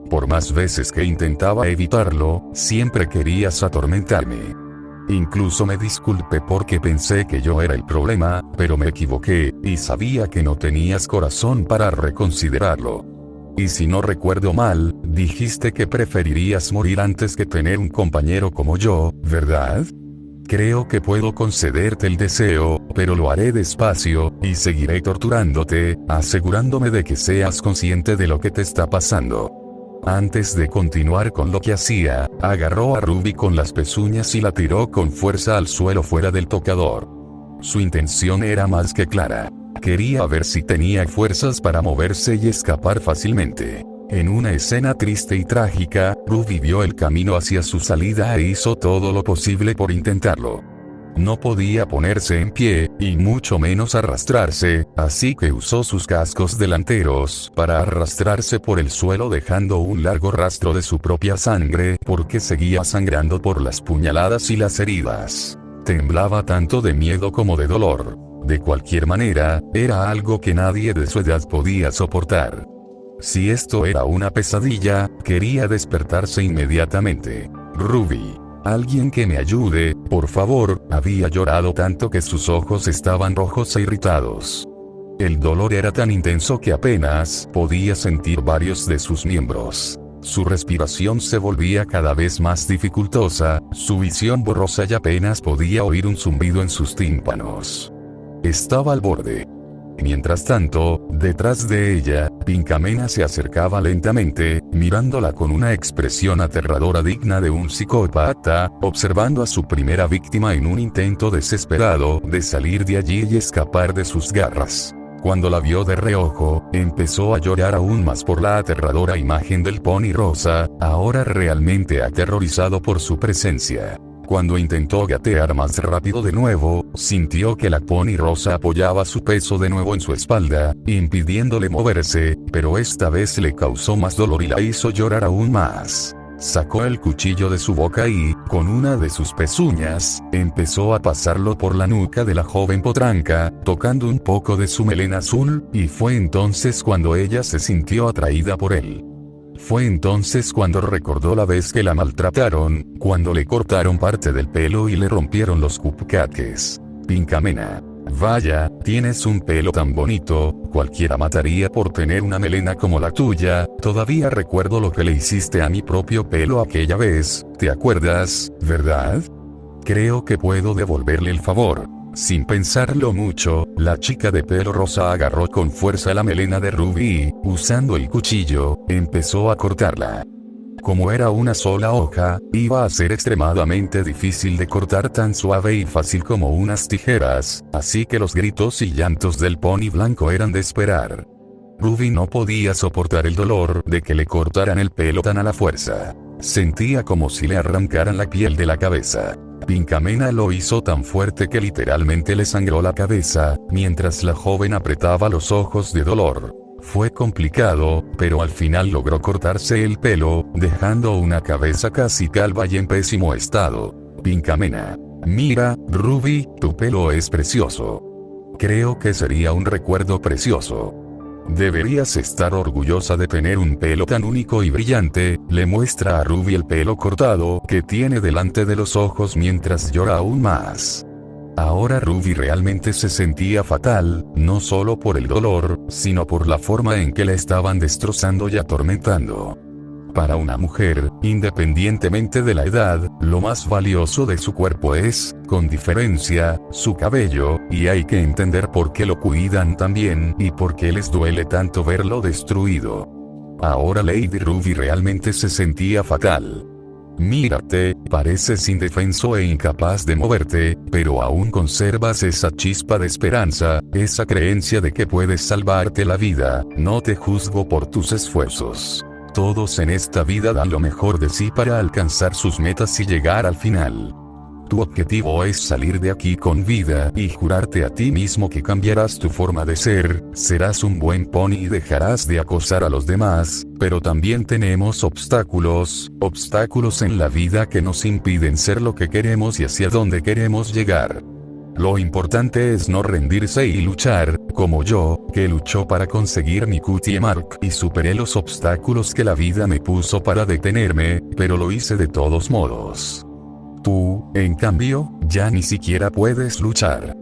Por más veces que intentaba evitarlo, siempre querías atormentarme. Incluso me disculpé porque pensé que yo era el problema, pero me equivoqué, y sabía que no tenías corazón para reconsiderarlo. Y si no recuerdo mal, dijiste que preferirías morir antes que tener un compañero como yo, ¿verdad? Creo que puedo concederte el deseo, pero lo haré despacio, y seguiré torturándote, asegurándome de que seas consciente de lo que te está pasando. Antes de continuar con lo que hacía, agarró a Ruby con las pezuñas y la tiró con fuerza al suelo fuera del tocador. Su intención era más que clara. Quería ver si tenía fuerzas para moverse y escapar fácilmente. En una escena triste y trágica, Ruby vio el camino hacia su salida e hizo todo lo posible por intentarlo. No podía ponerse en pie, y mucho menos arrastrarse, así que usó sus cascos delanteros para arrastrarse por el suelo dejando un largo rastro de su propia sangre porque seguía sangrando por las puñaladas y las heridas. Temblaba tanto de miedo como de dolor. De cualquier manera, era algo que nadie de su edad podía soportar. Si esto era una pesadilla, quería despertarse inmediatamente. Ruby. Alguien que me ayude, por favor, había llorado tanto que sus ojos estaban rojos e irritados. El dolor era tan intenso que apenas podía sentir varios de sus miembros. Su respiración se volvía cada vez más dificultosa, su visión borrosa y apenas podía oír un zumbido en sus tímpanos. Estaba al borde. Mientras tanto, detrás de ella, Pincamena se acercaba lentamente, mirándola con una expresión aterradora digna de un psicópata, observando a su primera víctima en un intento desesperado de salir de allí y escapar de sus garras. Cuando la vio de reojo, empezó a llorar aún más por la aterradora imagen del pony rosa, ahora realmente aterrorizado por su presencia. Cuando intentó gatear más rápido de nuevo, sintió que la pony rosa apoyaba su peso de nuevo en su espalda, impidiéndole moverse, pero esta vez le causó más dolor y la hizo llorar aún más. Sacó el cuchillo de su boca y, con una de sus pezuñas, empezó a pasarlo por la nuca de la joven potranca, tocando un poco de su melena azul, y fue entonces cuando ella se sintió atraída por él. Fue entonces cuando recordó la vez que la maltrataron, cuando le cortaron parte del pelo y le rompieron los cupcakes. Pinkamena. Vaya, tienes un pelo tan bonito, cualquiera mataría por tener una melena como la tuya. Todavía recuerdo lo que le hiciste a mi propio pelo aquella vez, ¿te acuerdas, verdad? Creo que puedo devolverle el favor. Sin pensarlo mucho, la chica de pelo rosa agarró con fuerza la melena de Ruby y, usando el cuchillo, empezó a cortarla. Como era una sola hoja, iba a ser extremadamente difícil de cortar tan suave y fácil como unas tijeras, así que los gritos y llantos del pony blanco eran de esperar. Ruby no podía soportar el dolor de que le cortaran el pelo tan a la fuerza. Sentía como si le arrancaran la piel de la cabeza. Pinkamena lo hizo tan fuerte que literalmente le sangró la cabeza, mientras la joven apretaba los ojos de dolor. Fue complicado, pero al final logró cortarse el pelo, dejando una cabeza casi calva y en pésimo estado. Pinkamena. Mira, Ruby, tu pelo es precioso. Creo que sería un recuerdo precioso. Deberías estar orgullosa de tener un pelo tan único y brillante, le muestra a Ruby el pelo cortado que tiene delante de los ojos mientras llora aún más. Ahora Ruby realmente se sentía fatal, no solo por el dolor, sino por la forma en que la estaban destrozando y atormentando. Para una mujer, independientemente de la edad, lo más valioso de su cuerpo es, con diferencia, su cabello, y hay que entender por qué lo cuidan tan bien y por qué les duele tanto verlo destruido. Ahora Lady Ruby realmente se sentía fatal. Mírate, pareces indefenso e incapaz de moverte, pero aún conservas esa chispa de esperanza, esa creencia de que puedes salvarte la vida. No te juzgo por tus esfuerzos. Todos en esta vida dan lo mejor de sí para alcanzar sus metas y llegar al final. Tu objetivo es salir de aquí con vida y jurarte a ti mismo que cambiarás tu forma de ser, serás un buen pony y dejarás de acosar a los demás, pero también tenemos obstáculos en la vida que nos impiden ser lo que queremos y hacia dónde queremos llegar. Lo importante es no rendirse y luchar, como yo, que luchó para conseguir mi cutie mark y superé los obstáculos que la vida me puso para detenerme, pero lo hice de todos modos. Tú, en cambio, ya ni siquiera puedes luchar.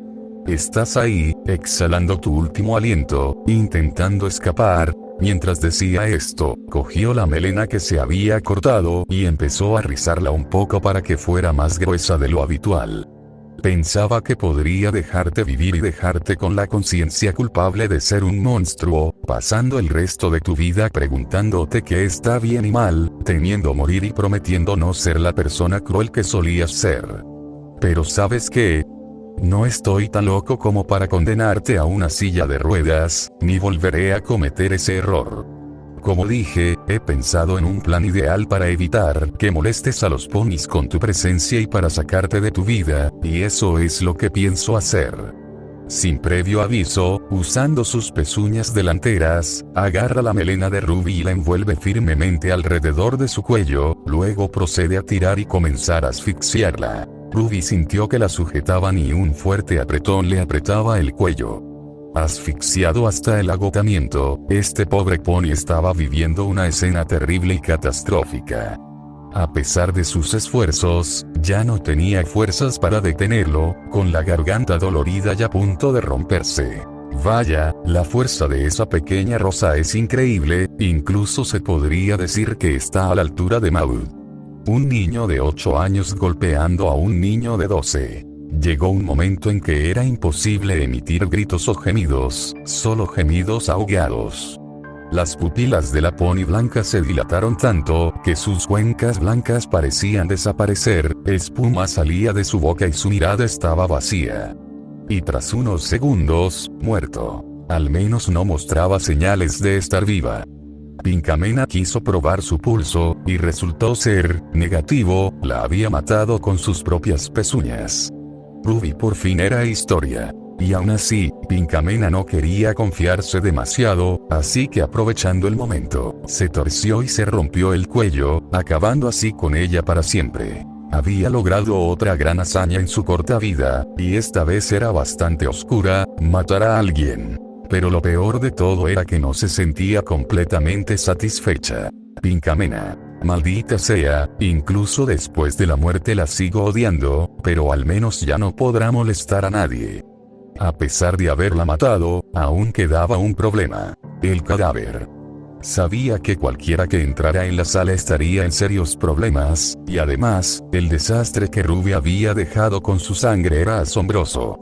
Estás ahí, exhalando tu último aliento, intentando escapar. Mientras decía esto, cogió la melena que se había cortado y empezó a rizarla un poco para que fuera más gruesa de lo habitual. Pensaba que podría dejarte vivir y dejarte con la conciencia culpable de ser un monstruo, pasando el resto de tu vida preguntándote qué está bien y mal, temiendo morir y prometiendo no ser la persona cruel que solías ser. Pero ¿sabes qué? No estoy tan loco como para condenarte a una silla de ruedas, ni volveré a cometer ese error. Como dije, he pensado en un plan ideal para evitar que molestes a los ponis con tu presencia y para sacarte de tu vida, y eso es lo que pienso hacer. Sin previo aviso, usando sus pezuñas delanteras, agarra la melena de Ruby y la envuelve firmemente alrededor de su cuello, luego procede a tirar y comenzar a asfixiarla. Ruby sintió que la sujetaban y un fuerte apretón le apretaba el cuello. Asfixiado hasta el agotamiento, este pobre pony estaba viviendo una escena terrible y catastrófica. A pesar de sus esfuerzos, ya no tenía fuerzas para detenerlo, con la garganta dolorida y a punto de romperse. Vaya, la fuerza de esa pequeña rosa es increíble, incluso se podría decir que está a la altura de Maud. Un niño de 8 años golpeando a un niño de 12. Llegó un momento en que era imposible emitir gritos o gemidos, solo gemidos ahogados. Las pupilas de la pony blanca se dilataron tanto, que sus cuencas blancas parecían desaparecer, espuma salía de su boca y su mirada estaba vacía. Y tras unos segundos, muerto. Al menos no mostraba señales de estar viva. Pinkamena quiso probar su pulso, y resultó ser negativo, la había matado con sus propias pezuñas. Ruby por fin era historia. Y aún así, Pinkamena no quería confiarse demasiado, así que aprovechando el momento, se torció y se rompió el cuello, acabando así con ella para siempre. Había logrado otra gran hazaña en su corta vida, y esta vez era bastante oscura, matar a alguien. Pero lo peor de todo era que no se sentía completamente satisfecha. Pinkamena, maldita sea, incluso después de la muerte la sigo odiando, pero al menos ya no podrá molestar a nadie. A pesar de haberla matado, aún quedaba un problema: el cadáver. Sabía que cualquiera que entrara en la sala estaría en serios problemas, y además, el desastre que Ruby había dejado con su sangre era asombroso.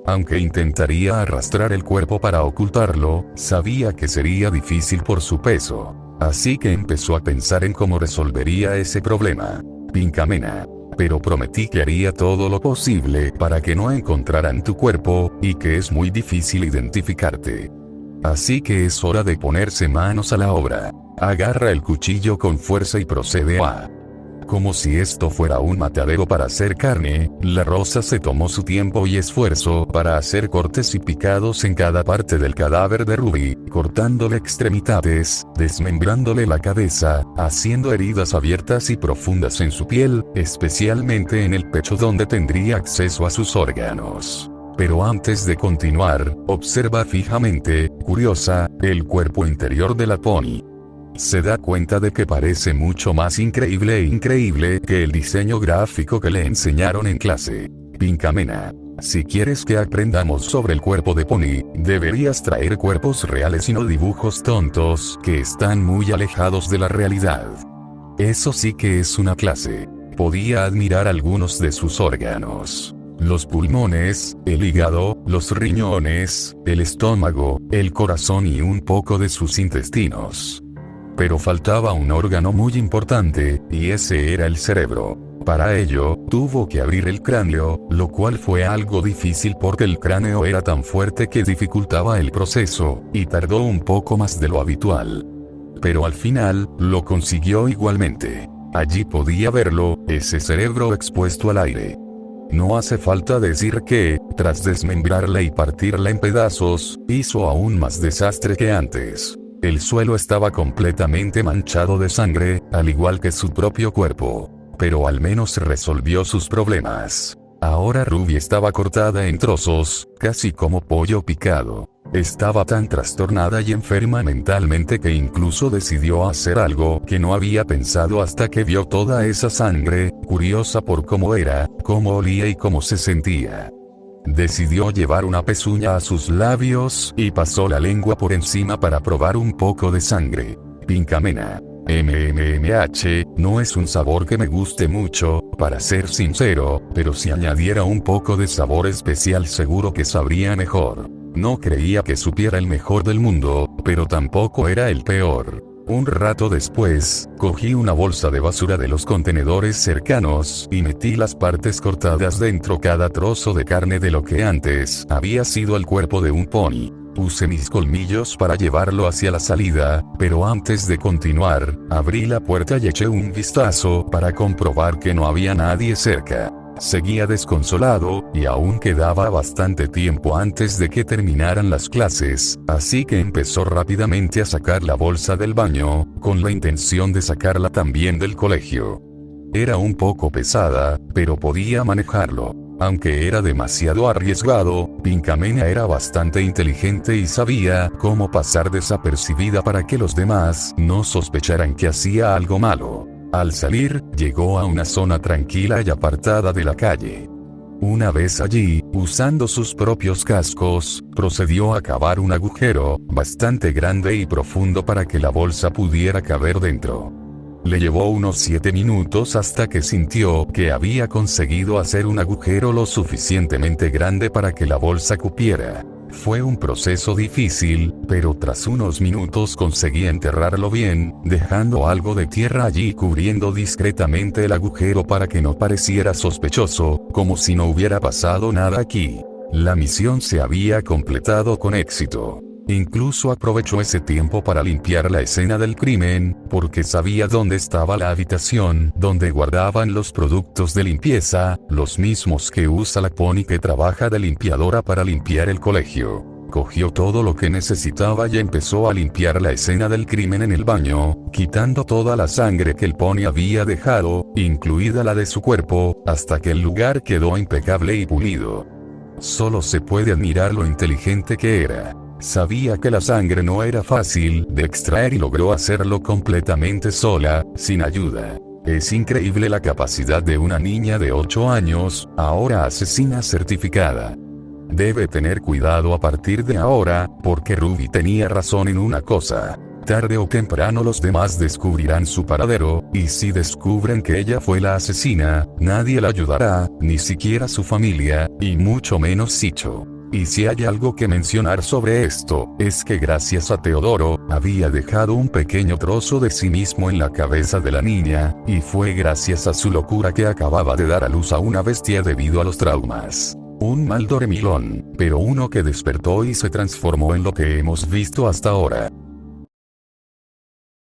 Aunque intentaría arrastrar el cuerpo para ocultarlo, sabía que sería difícil por su peso. Así que empezó a pensar en cómo resolvería ese problema. Pinkamena, pero prometí que haría todo lo posible para que no encontraran tu cuerpo, y que es muy difícil identificarte. Así que es hora de ponerse manos a la obra. Agarra el cuchillo con fuerza y procede a... Como si esto fuera un matadero para hacer carne, la rosa se tomó su tiempo y esfuerzo para hacer cortes y picados en cada parte del cadáver de Ruby, cortándole extremidades, desmembrándole la cabeza, haciendo heridas abiertas y profundas en su piel, especialmente en el pecho donde tendría acceso a sus órganos. Pero antes de continuar, observa fijamente, curiosa, el cuerpo interior de la pony. Se da cuenta de que parece mucho más increíble que el diseño gráfico que le enseñaron en clase. Pinkamena, si quieres que aprendamos sobre el cuerpo de pony, deberías traer cuerpos reales y no dibujos tontos que están muy alejados de la realidad. Eso sí que es una clase. Podía admirar algunos de sus órganos: los pulmones, el hígado, los riñones, el estómago, el corazón y un poco de sus intestinos. Pero faltaba un órgano muy importante, y ese era el cerebro. Para ello, tuvo que abrir el cráneo, lo cual fue algo difícil porque el cráneo era tan fuerte que dificultaba el proceso, y tardó un poco más de lo habitual. Pero al final, lo consiguió igualmente. Allí podía verlo, ese cerebro expuesto al aire. No hace falta decir que, tras desmembrarla y partirla en pedazos, hizo aún más desastre que antes. El suelo estaba completamente manchado de sangre, al igual que su propio cuerpo. Pero al menos resolvió sus problemas. Ahora Ruby estaba cortada en trozos, casi como pollo picado. Estaba tan trastornada y enferma mentalmente que incluso decidió hacer algo que no había pensado hasta que vio toda esa sangre, curiosa por cómo era, cómo olía y cómo se sentía. Decidió llevar una pezuña a sus labios y pasó la lengua por encima para probar un poco de sangre. Pinkamena, no es un sabor que me guste mucho, para ser sincero, pero si añadiera un poco de sabor especial seguro que sabría mejor. No creía que supiera el mejor del mundo, pero tampoco era el peor. Un rato después, cogí una bolsa de basura de los contenedores cercanos y metí las partes cortadas dentro cada trozo de carne de lo que antes había sido el cuerpo de un pony. Puse mis colmillos para llevarlo hacia la salida, pero antes de continuar, abrí la puerta y eché un vistazo para comprobar que no había nadie cerca. Seguía desconsolado, y aún quedaba bastante tiempo antes de que terminaran las clases, así que empezó rápidamente a sacar la bolsa del baño, con la intención de sacarla también del colegio. Era un poco pesada, pero podía manejarlo. Aunque era demasiado arriesgado, Pinkamena era bastante inteligente y sabía cómo pasar desapercibida para que los demás no sospecharan que hacía algo malo. Al salir, llegó a una zona tranquila y apartada de la calle. Una vez allí, usando sus propios cascos, procedió a cavar un agujero bastante grande y profundo para que la bolsa pudiera caber dentro. Le llevó unos 7 minutos hasta que sintió que había conseguido hacer un agujero lo suficientemente grande para que la bolsa cupiera. Fue un proceso difícil, pero tras unos minutos conseguí enterrarlo bien, dejando algo de tierra allí cubriendo discretamente el agujero para que no pareciera sospechoso, como si no hubiera pasado nada aquí. La misión se había completado con éxito. Incluso aprovechó ese tiempo para limpiar la escena del crimen, porque sabía dónde estaba la habitación donde guardaban los productos de limpieza, los mismos que usa la Pony que trabaja de limpiadora para limpiar el colegio. Cogió todo lo que necesitaba y empezó a limpiar la escena del crimen en el baño, quitando toda la sangre que el Pony había dejado, incluida la de su cuerpo, hasta que el lugar quedó impecable y pulido. Solo se puede admirar lo inteligente que era. Sabía que la sangre no era fácil de extraer y logró hacerlo completamente sola, sin ayuda. Es increíble la capacidad de una niña de 8 años, ahora asesina certificada. Debe tener cuidado a partir de ahora, porque Ruby tenía razón en una cosa. Tarde o temprano los demás descubrirán su paradero, y si descubren que ella fue la asesina, nadie la ayudará, ni siquiera su familia, y mucho menos Sicho. Y si hay algo que mencionar sobre esto, es que gracias a Teodoro, había dejado un pequeño trozo de sí mismo en la cabeza de la niña, y fue gracias a su locura que acababa de dar a luz a una bestia debido a los traumas. Un mal dormilón, pero uno que despertó y se transformó en lo que hemos visto hasta ahora.